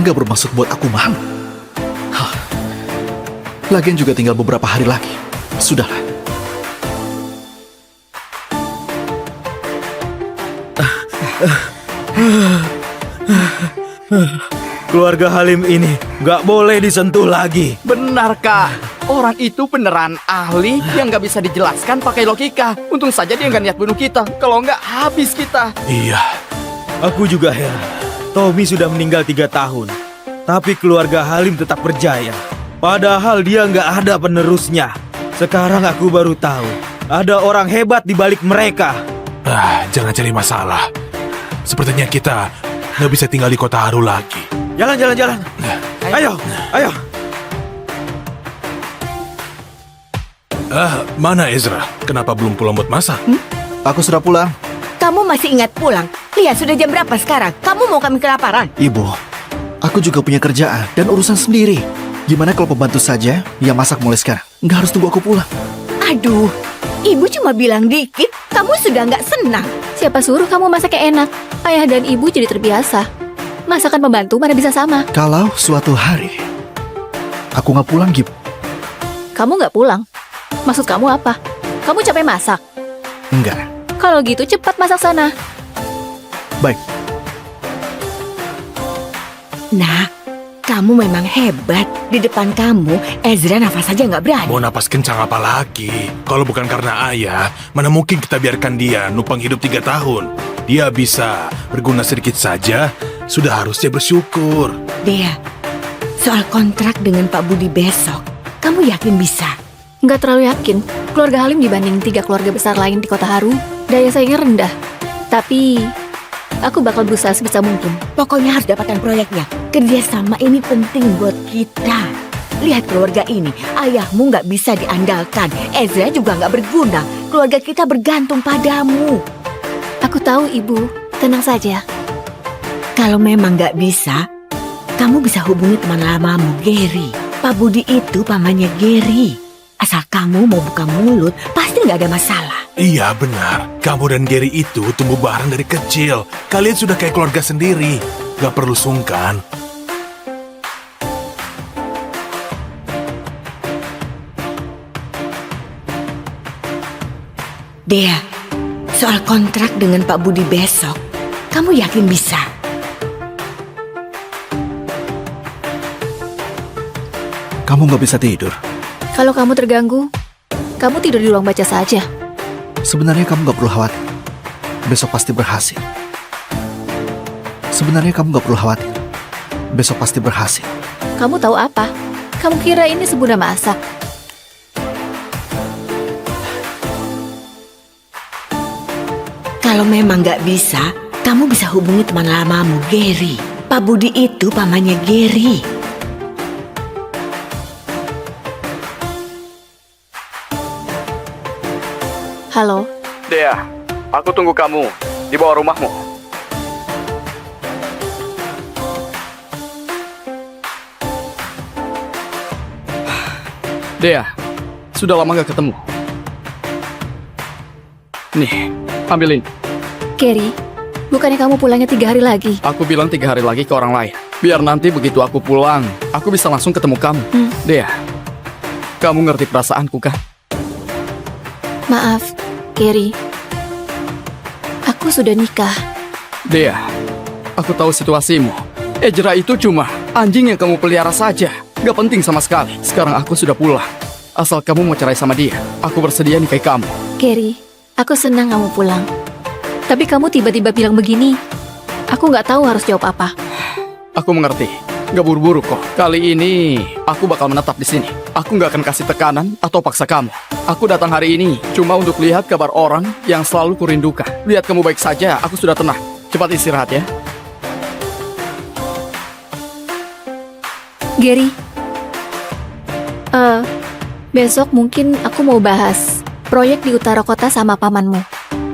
Nggak bermaksud buat aku malu. Lagian juga tinggal beberapa hari lagi. Sudahlah. Keluarga Halim ini nggak boleh disentuh lagi. Benarkah? Orang itu beneran ahli yang nggak bisa dijelaskan pakai logika. Untung saja dia nggak niat bunuh kita. Kalau nggak, habis kita. Iya, Aku juga heran. Tommy sudah meninggal 3 tahun, tapi keluarga Halim tetap berjaya. Padahal dia nggak ada penerusnya. Sekarang aku baru tahu ada orang hebat di balik mereka. jangan cari masalah. Sepertinya kita nggak bisa tinggal di kota Haru lagi. Jalan. Ayo. Mana Ezra? Kenapa belum pulang buat masak? Aku sudah pulang. Kamu masih ingat pulang? Lihat, sudah jam berapa sekarang? Kamu mau kami kelaparan? Ibu, aku juga punya kerjaan dan urusan sendiri. Gimana kalau pembantu saja yang masak mulai sekarang? Nggak harus tunggu aku pulang. Aduh, Ibu cuma bilang dikit, kamu sudah nggak senang. Siapa suruh kamu masak yang enak? Ayah dan ibu jadi terbiasa. Masakan pembantu mana bisa sama? Kalau suatu hari aku nggak pulang, Gib. Kamu nggak pulang? Maksud kamu apa? Kamu capek masak? Enggak. Kalau gitu cepat masak sana. Baik, Nah, kamu memang hebat. Di depan kamu, Ezra nafas saja nggak berani. Mau napas kencang apa lagi? Kalau bukan karena ayah, mana mungkin kita biarkan dia numpang hidup 3 tahun. Dia bisa berguna sedikit saja, sudah harusnya bersyukur. Dea, soal kontrak dengan Pak Budi besok, kamu yakin bisa? Nggak terlalu yakin. Keluarga Halim dibanding 3 keluarga besar lain di Kota Haru, daya saingnya rendah. Tapi, aku bakal berusaha sebisa mungkin. Pokoknya harus dapatkan proyeknya. Kerjasama ini penting buat kita. Lihat keluarga ini, ayahmu nggak bisa diandalkan. Ezra juga nggak berguna. Keluarga kita bergantung padamu. Aku tahu, Ibu. Tenang saja. Kalau memang nggak bisa, kamu bisa hubungi teman lamamu, Gary. Pak Budi itu pamannya Gary. Asal kamu mau buka mulut, pasti nggak ada masalah. Iya benar, kamu dan Gary itu tumbuh bareng dari kecil. Kalian sudah kayak keluarga sendiri. Gak perlu sungkan. Dea, soal kontrak dengan Pak Budi besok, kamu yakin bisa? kamu nggak bisa tidur. Kalau kamu terganggu, kamu tidur di ruang baca saja. Sebenarnya kamu nggak perlu khawatir. Besok pasti berhasil. Sebenarnya kamu nggak perlu khawatir. Besok pasti berhasil. Kamu tahu apa? Kamu kira ini sebunda masak? Kalau memang nggak bisa, kamu bisa hubungi teman lamamu, Gary. Pak Budi itu pamannya Gary. Halo, Dea, aku tunggu kamu di bawah rumahmu. Dea, sudah lama gak ketemu. Nih, ambilin. Gary. Bukannya kamu pulangnya 3 hari lagi? Aku bilang 3 hari lagi ke orang lain. Biar nanti begitu aku pulang, aku bisa langsung ketemu kamu. Dea, kamu ngerti perasaanku kan? Maaf, Gary. Aku sudah nikah. Dea, aku tahu situasimu. Ezra itu cuma anjing yang kamu pelihara saja. Gak penting sama sekali. Sekarang aku sudah pulang. Asal kamu mau cerai sama dia, aku bersedia nikahi kamu. Gary, aku senang kamu pulang. Tapi kamu tiba-tiba bilang begini. Aku nggak tahu harus jawab apa. Aku mengerti. Gak buru-buru kok. Kali ini aku bakal menetap di sini. Aku gak akan kasih tekanan atau paksa kamu. Aku datang hari ini cuma untuk lihat kabar orang yang selalu kurindukan. Lihat kamu baik saja, aku sudah tenang. Cepat istirahat ya. Gary, besok mungkin aku mau bahas proyek di utara kota sama pamanmu.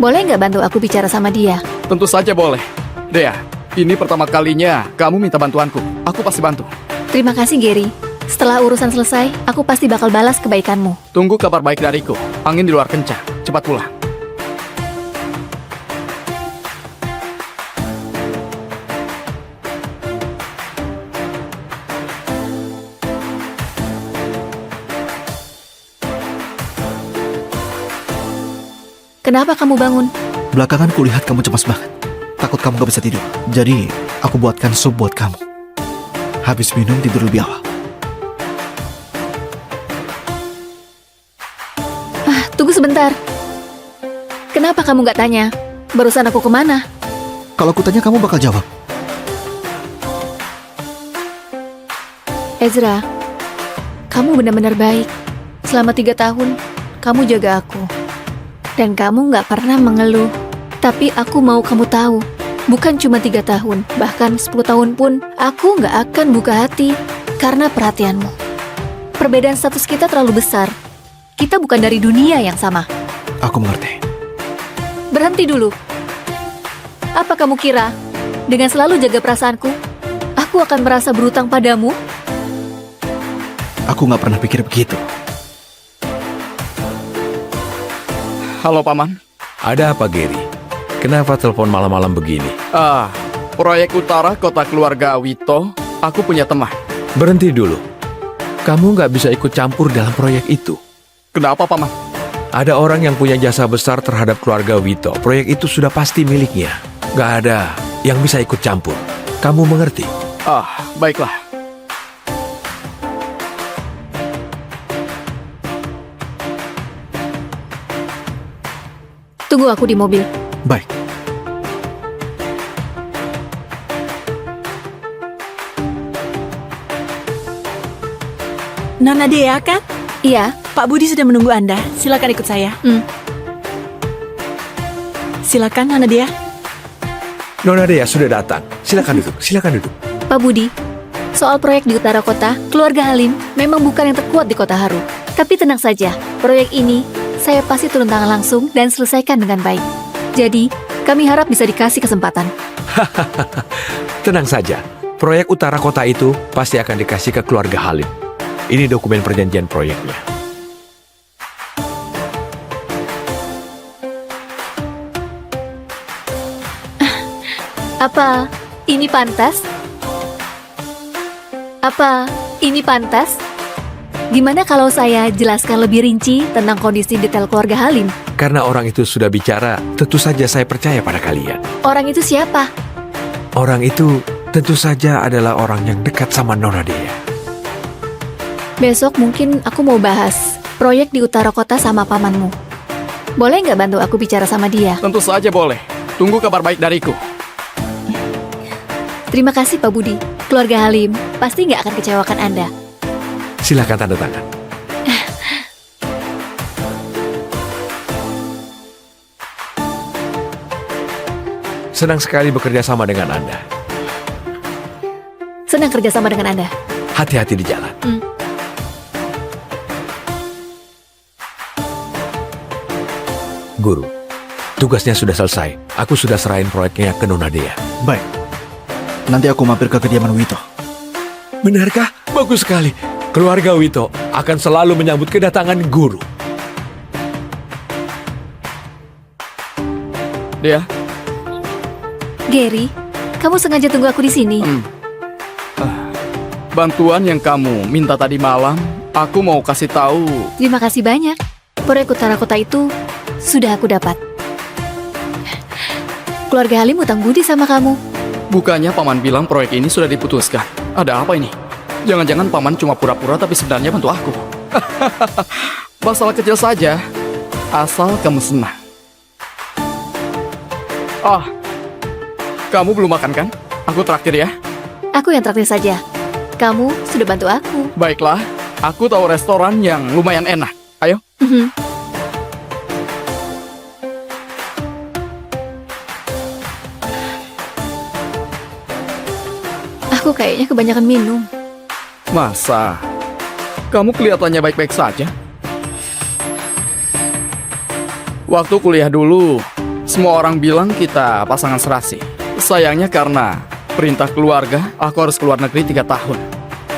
Boleh nggak bantu aku bicara sama dia? Tentu saja boleh. Dea, ini pertama kalinya kamu minta bantuanku. Aku pasti bantu. Terima kasih, Gary. Setelah urusan selesai, aku pasti bakal balas kebaikanmu. Tunggu kabar baik dariku. Angin di luar kencang. Cepat pulang. Kenapa kamu bangun? Belakangan kulihat kamu cemas banget. Takut kamu gak bisa tidur. Jadi, aku buatkan sup buat kamu. Habis minum tidur lebih awal. Tunggu sebentar. Kenapa kamu nggak tanya? Barusan aku kemana? Kalau aku tanya kamu bakal jawab. Ezra, kamu benar-benar baik. Selama 3 tahun, kamu jaga aku. Dan kamu nggak pernah mengeluh. Tapi aku mau kamu tahu, bukan cuma 3 tahun, bahkan 10 tahun pun, aku nggak akan buka hati karena perhatianmu. Perbedaan status kita terlalu besar. Kita bukan dari dunia yang sama. Aku mengerti. Berhenti dulu. Apa kamu kira, dengan selalu jaga perasaanku, aku akan merasa berutang padamu? Aku gak pernah pikir begitu. Halo, Paman. Ada apa, Gary? Kenapa telepon malam-malam begini? Proyek utara kota keluarga Wito, aku punya teman. Berhenti dulu. Kamu nggak bisa ikut campur dalam proyek itu. Kenapa, Paman? Ada orang yang punya jasa besar terhadap keluarga Wito. Proyek itu sudah pasti miliknya. Nggak ada yang bisa ikut campur. Kamu mengerti? Baiklah. Tunggu aku di mobil. Baik. Nona Dea kan? Iya, Pak Budi sudah menunggu Anda. Silakan ikut saya. Silakan, Nona Dea. Nona Dea sudah datang. Silakan duduk, silakan duduk. Pak Budi. Soal proyek di utara kota, keluarga Halim memang bukan yang terkuat di kota Haru. Tapi tenang saja, proyek ini saya pasti turun tangan langsung dan selesaikan dengan baik. Jadi, kami harap bisa dikasih kesempatan. Tenang saja, proyek utara kota itu pasti akan dikasih ke keluarga Halim. Ini dokumen perjanjian proyeknya. Apa ini pantas? Apa ini pantas? Gimana kalau saya jelaskan lebih rinci tentang kondisi detail keluarga Halim? Karena orang itu sudah bicara, tentu saja saya percaya pada kalian. Orang itu siapa? Orang itu tentu saja adalah orang yang dekat sama Nona Dea. Besok mungkin aku mau bahas proyek di utara kota sama pamanmu. Boleh nggak bantu aku bicara sama dia? Tentu saja boleh. Tunggu kabar baik dariku. Terima kasih Pak Budi. Keluarga Halim pasti nggak akan kecewakan Anda. Silakan tanda tangan. Senang sekali bekerja sama dengan Anda. Senang kerjasama dengan Anda. Hati-hati di jalan. Guru, tugasnya sudah selesai. Aku sudah serahin proyeknya ke Nona Dea. Baik. Nanti aku mampir ke kediaman Wito. Benarkah? Bagus sekali. Keluarga Wito akan selalu menyambut kedatangan guru. Dea, Gary, kamu sengaja tunggu aku di sini. bantuan yang kamu minta tadi malam, aku mau kasih tahu. Terima kasih banyak. Proyek utara kota itu sudah aku dapat. Keluarga Halim utang budi sama kamu. Bukannya Paman bilang proyek ini sudah diputuskan. Ada apa ini? Jangan-jangan Paman cuma pura-pura tapi sebenarnya bantu aku. Masalah kecil saja. Asal kamu senang. Kamu belum makan kan? Aku traktir ya. Aku yang traktir saja. Kamu sudah bantu aku. Baiklah, aku tahu restoran yang lumayan enak. Ayo. Aku kayaknya kebanyakan minum. Masa? Kamu kelihatannya baik-baik saja. Waktu kuliah dulu, semua orang bilang kita pasangan serasi. Sayangnya karena perintah keluarga, aku harus keluar negeri 3 tahun.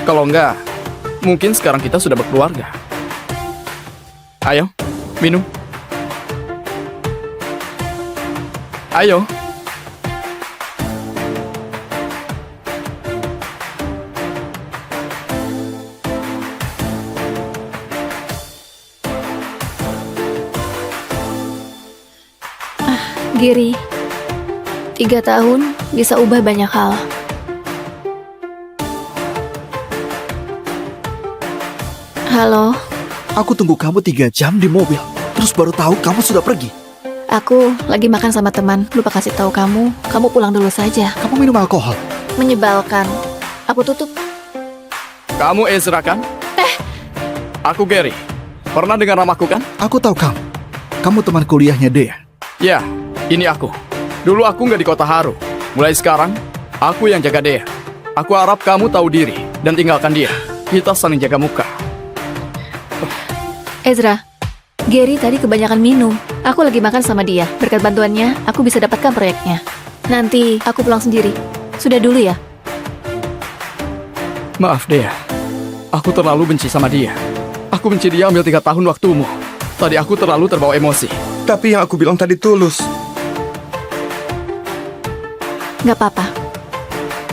Kalau enggak, mungkin sekarang kita sudah berkeluarga. Ayo, minum. Ayo. Giri, 3 tahun bisa ubah banyak hal. Halo, Aku tunggu kamu 3 jam di mobil. Terus baru tahu kamu sudah pergi. aku lagi makan sama teman. Lupa kasih tahu kamu. Kamu pulang dulu saja. Kamu minum alkohol. Menyebalkan. Aku tutup. Kamu Ezra kan? Aku Gary. Pernah dengar namaku kan? Aku tahu kamu. Kamu teman kuliahnya Dea. Ya, ini aku. Dulu aku nggak di kota Haru. Mulai sekarang, aku yang jaga Dea. Aku harap kamu tahu diri dan tinggalkan dia. Kita saling jaga muka. Ezra, Gary tadi kebanyakan minum. Aku lagi makan sama dia. Berkat bantuannya, aku bisa dapatkan proyeknya. Nanti aku pulang sendiri. Sudah dulu ya. Maaf Dea, aku terlalu benci sama dia. Aku benci dia ambil 3 tahun waktumu. Tadi aku terlalu terbawa emosi. Tapi yang aku bilang tadi tulus. Nggak apa-apa.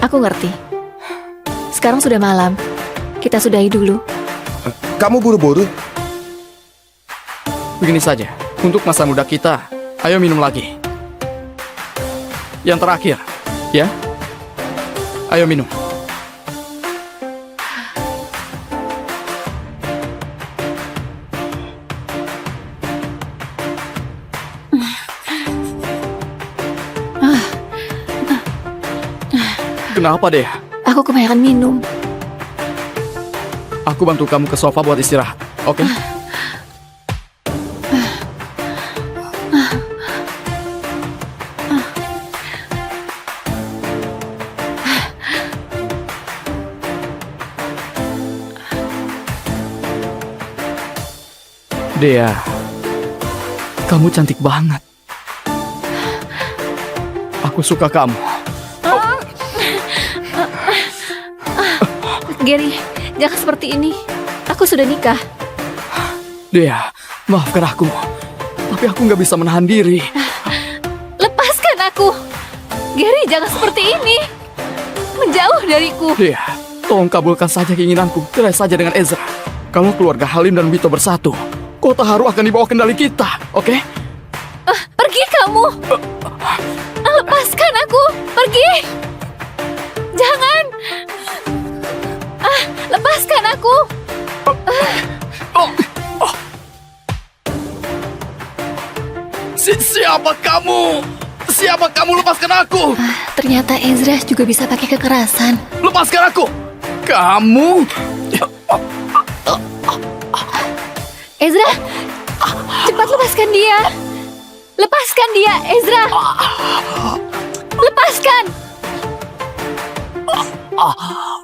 Aku ngerti. Sekarang sudah malam. Kita sudahi dulu. Kamu buru-buru? Begini saja, untuk masa muda kita, ayo minum lagi. Yang terakhir, ya? Ayo minum. Kenapa deh? Aku kebanyakan minum. Aku bantu kamu ke sofa buat istirahat, oke? Dea, kamu cantik banget. Aku suka kamu. Gary, jangan seperti ini. Aku sudah nikah. Dea, maafkan aku. Tapi aku nggak bisa menahan diri. Lepaskan aku. Gary, jangan seperti ini. Menjauh dariku. Dea, tolong kabulkan saja keinginanku. Cerai saja dengan Ezra. Kalau keluarga Halim dan Vito bersatu, kota Haru akan dibawa kendali kita, oke? Pergi kamu. Lepaskan aku. Pergi. Jangan. Lepaskan aku. Siapa kamu? Siapa kamu? Lepaskan aku! Ternyata Ezra juga bisa pakai kekerasan. Lepaskan aku! Kamu! Ezra, cepat lepaskan dia. Lepaskan dia, Ezra. Lepaskan.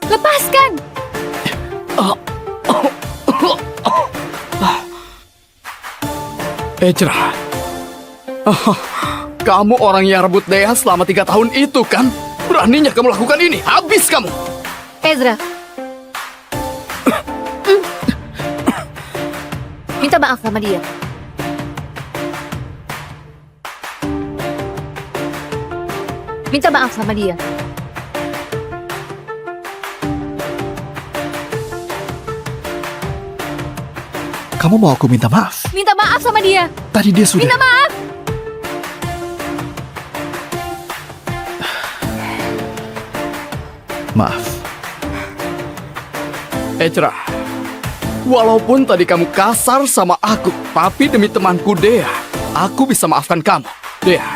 Lepaskan. Ezra, kamu orang yang rebut Dea selama 3 tahun itu kan? Beraninya kamu lakukan ini, habis kamu! Ezra. Minta maaf sama dia. Minta maaf sama dia. Kamu mau aku minta maaf? Minta maaf sama dia. Tadi dia sudah... Minta maaf. Maaf. Ezra, walaupun tadi kamu kasar sama aku, tapi demi temanku Dea, aku bisa maafkan kamu. Dea,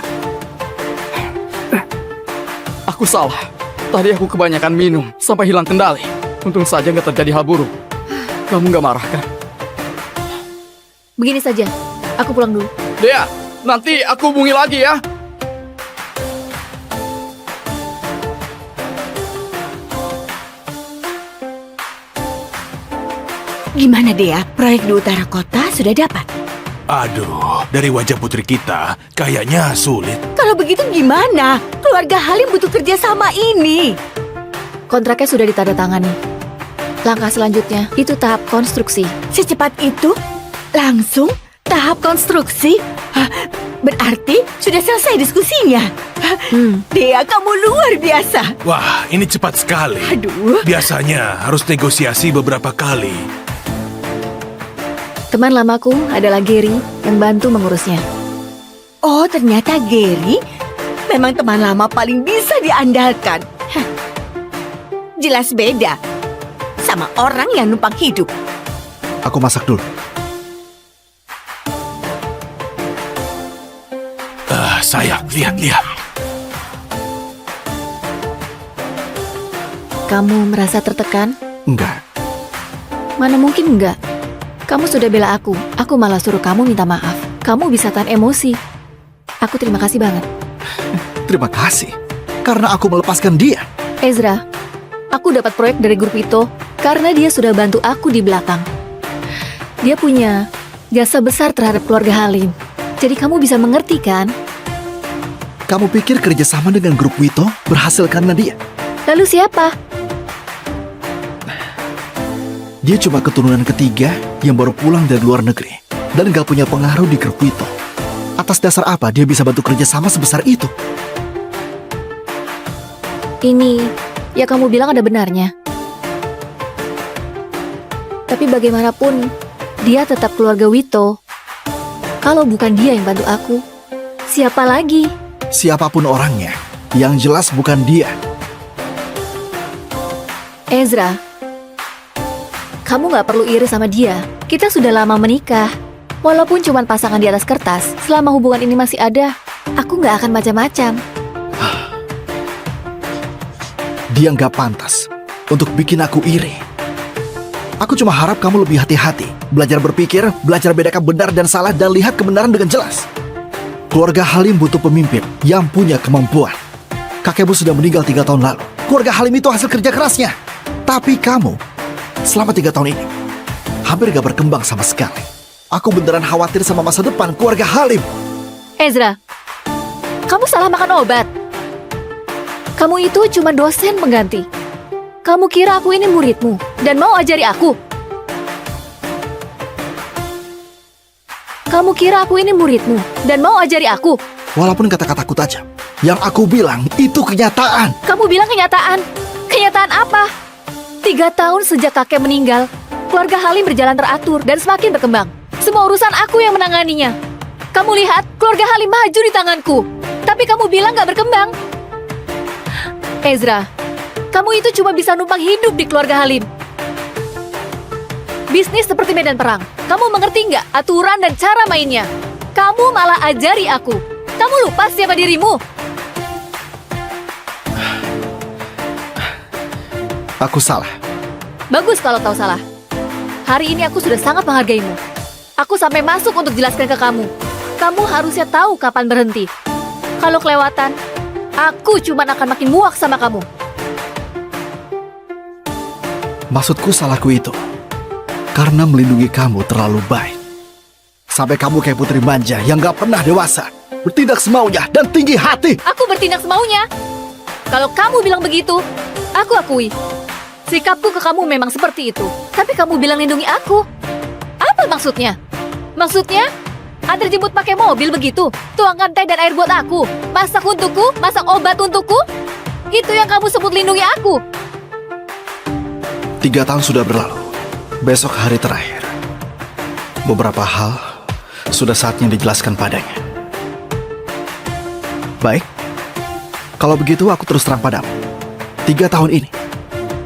aku salah. Tadi aku kebanyakan minum sampai hilang kendali. Untung saja nggak terjadi hal buruk. Kamu nggak marah kan? Begini saja. Aku pulang dulu. Dea, nanti aku hubungi lagi ya. Gimana Dea? Proyek di utara kota sudah dapat? Aduh, dari wajah putri kita, kayaknya sulit. Kalau begitu gimana? Keluarga Halim butuh kerja sama ini. Kontraknya sudah ditandatangani. Langkah selanjutnya itu tahap konstruksi. Secepat itu? Langsung? Tahap konstruksi? Hah, berarti sudah selesai diskusinya. Hah, Dea, kamu luar biasa. Wah, ini cepat sekali. Aduh. Biasanya harus negosiasi beberapa kali. Teman lamaku adalah Gary yang bantu mengurusnya. Oh, ternyata Gary memang teman lama paling bisa diandalkan. Hah, jelas beda sama orang yang numpang hidup. Aku masak dulu. Sayang, lihat. Kamu merasa tertekan? Enggak. Mana mungkin enggak. Kamu sudah bela aku malah suruh kamu minta maaf. Kamu bisa tahan emosi. Aku terima kasih banget. Terima kasih. Karena aku melepaskan dia. Ezra, aku dapat proyek dari grup itu karena dia sudah bantu aku di belakang. Dia punya jasa besar terhadap keluarga Halim. Jadi kamu bisa mengerti kan? Kamu pikir kerjasama dengan grup Wito berhasil karena dia? Lalu siapa? Dia cuma keturunan ketiga yang baru pulang dari luar negeri. dan gak punya pengaruh di grup Wito. Atas dasar apa dia bisa bantu kerja sama sebesar itu? Ini, ya kamu bilang ada benarnya. Tapi bagaimanapun, dia tetap keluarga Wito. Kalau bukan dia yang bantu aku, siapa lagi? Siapapun orangnya, yang jelas bukan dia. Ezra, kamu gak perlu iri sama dia. Kita sudah lama menikah. Walaupun cuma pasangan di atas kertas, selama hubungan ini masih ada, aku gak akan macam-macam. Dia nggak pantas untuk bikin aku iri. Aku cuma harap kamu lebih hati-hati. Belajar berpikir, belajar bedakan benar dan salah, dan lihat kebenaran dengan jelas. Keluarga Halim butuh pemimpin yang punya kemampuan. Kakekmu sudah meninggal 3 tahun lalu. Keluarga Halim itu hasil kerja kerasnya. Tapi kamu, selama 3 tahun ini, hampir gak berkembang sama sekali. Aku beneran khawatir sama masa depan keluarga Halim. Ezra, kamu salah makan obat. Kamu itu cuma dosen pengganti. Kamu kira aku ini muridmu dan mau ajari aku? Kamu kira aku ini muridmu dan mau ajari aku? Walaupun kata-kataku tajam, yang aku bilang itu kenyataan. Kamu bilang kenyataan. Kenyataan apa? 3 tahun sejak kakek meninggal, keluarga Halim berjalan teratur dan semakin berkembang. Semua urusan aku yang menanganinya. Kamu lihat, keluarga Halim maju di tanganku. Tapi kamu bilang gak berkembang. Ezra, kamu itu cuma bisa numpang hidup di keluarga Halim. Bisnis seperti medan perang. Kamu mengerti nggak aturan dan cara mainnya? Kamu malah ajari aku. Kamu lupa siapa dirimu? Aku salah. Bagus kalau tahu salah. Hari ini aku sudah sangat menghargaimu. Aku sampai masuk untuk jelaskan ke kamu. Kamu harusnya tahu kapan berhenti. Kalau kelewatan, aku cuma akan makin muak sama kamu. Maksudku salahku itu karena melindungi kamu terlalu baik. Sampai kamu kayak putri manja yang gak pernah dewasa, bertindak semaunya dan tinggi hati. Aku bertindak semaunya. Kalau kamu bilang begitu, aku akui. Sikapku ke kamu memang seperti itu. Tapi kamu bilang lindungi aku. Apa maksudnya? Maksudnya? Antar jemput pakai mobil begitu? Tuangkan teh dan air buat aku? Masak untukku? Masak obat untukku? Itu yang kamu sebut lindungi aku? 3 tahun sudah berlalu. Besok hari terakhir. Beberapa hal sudah saatnya dijelaskan padanya. Baik. Kalau begitu aku terus terang padamu. 3 tahun ini,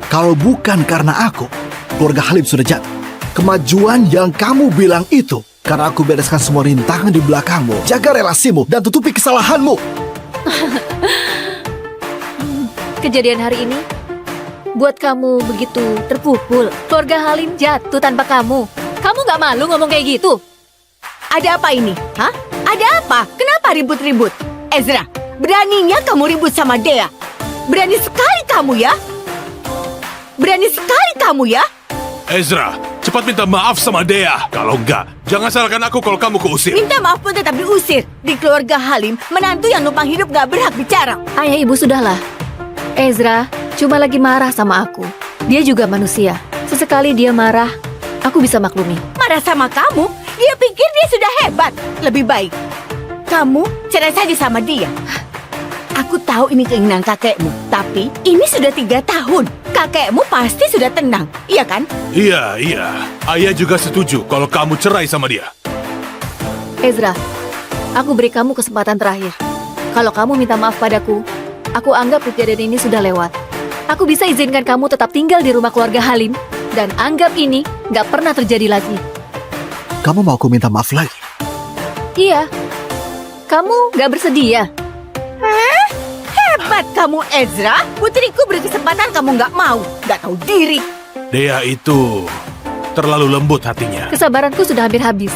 kalau bukan karena aku, keluarga Halim sudah jatuh. Kemajuan yang kamu bilang itu karena aku bereskan semua rintangan di belakangmu, jaga relasimu, dan tutupi kesalahanmu. Kejadian hari ini buat kamu begitu terpukul. Keluarga Halim jatuh tanpa kamu. Kamu gak malu ngomong kayak gitu? Ada apa ini? Hah? Ada apa? Kenapa ribut-ribut? Ezra, beraninya kamu ribut sama Dea. Berani sekali kamu ya? Berani sekali kamu ya? Ezra, cepat minta maaf sama Dea. Kalau enggak, jangan salahkan aku kalau kamu keusir. Minta maaf pun tetap diusir. Di keluarga Halim, menantu yang numpang hidup gak berhak bicara. Ayah ibu sudahlah. Ezra cuma lagi marah sama aku. Dia juga manusia. Sesekali dia marah, aku bisa maklumi. Marah sama kamu? Dia pikir dia sudah hebat. Lebih baik kamu cerai saja sama dia. Aku tahu ini keinginan kakekmu, tapi ini sudah 3 tahun. Kakekmu pasti sudah tenang, iya kan? Iya. Ayah juga setuju kalau kamu cerai sama dia. Ezra, aku beri kamu kesempatan terakhir. Kalau kamu minta maaf padaku, aku anggap kejadian ini sudah lewat. Aku bisa izinkan kamu tetap tinggal di rumah keluarga Halim, dan anggap ini gak pernah terjadi lagi. Kamu mau aku minta maaf lagi? Iya. Kamu gak bersedia? Hah? Hebat kamu, Ezra. Putriku beri kesempatan kamu nggak mau. Nggak tahu diri. Dea itu terlalu lembut hatinya. Kesabaranku sudah hampir habis.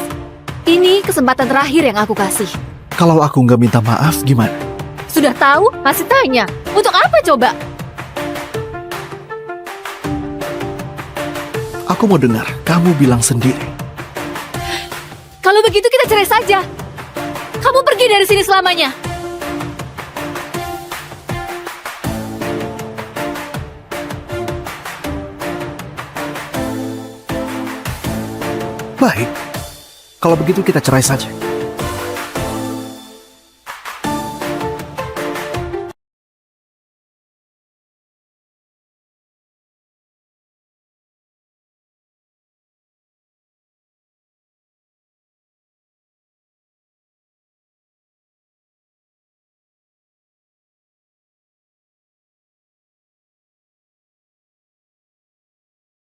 Ini kesempatan terakhir yang aku kasih. Kalau aku nggak minta maaf, gimana? Sudah tahu, masih tanya. Untuk apa coba? Aku mau dengar kamu bilang sendiri. Kalau begitu kita cerai saja. Kamu pergi dari sini selamanya. Baik, Kalau begitu kita cerai saja.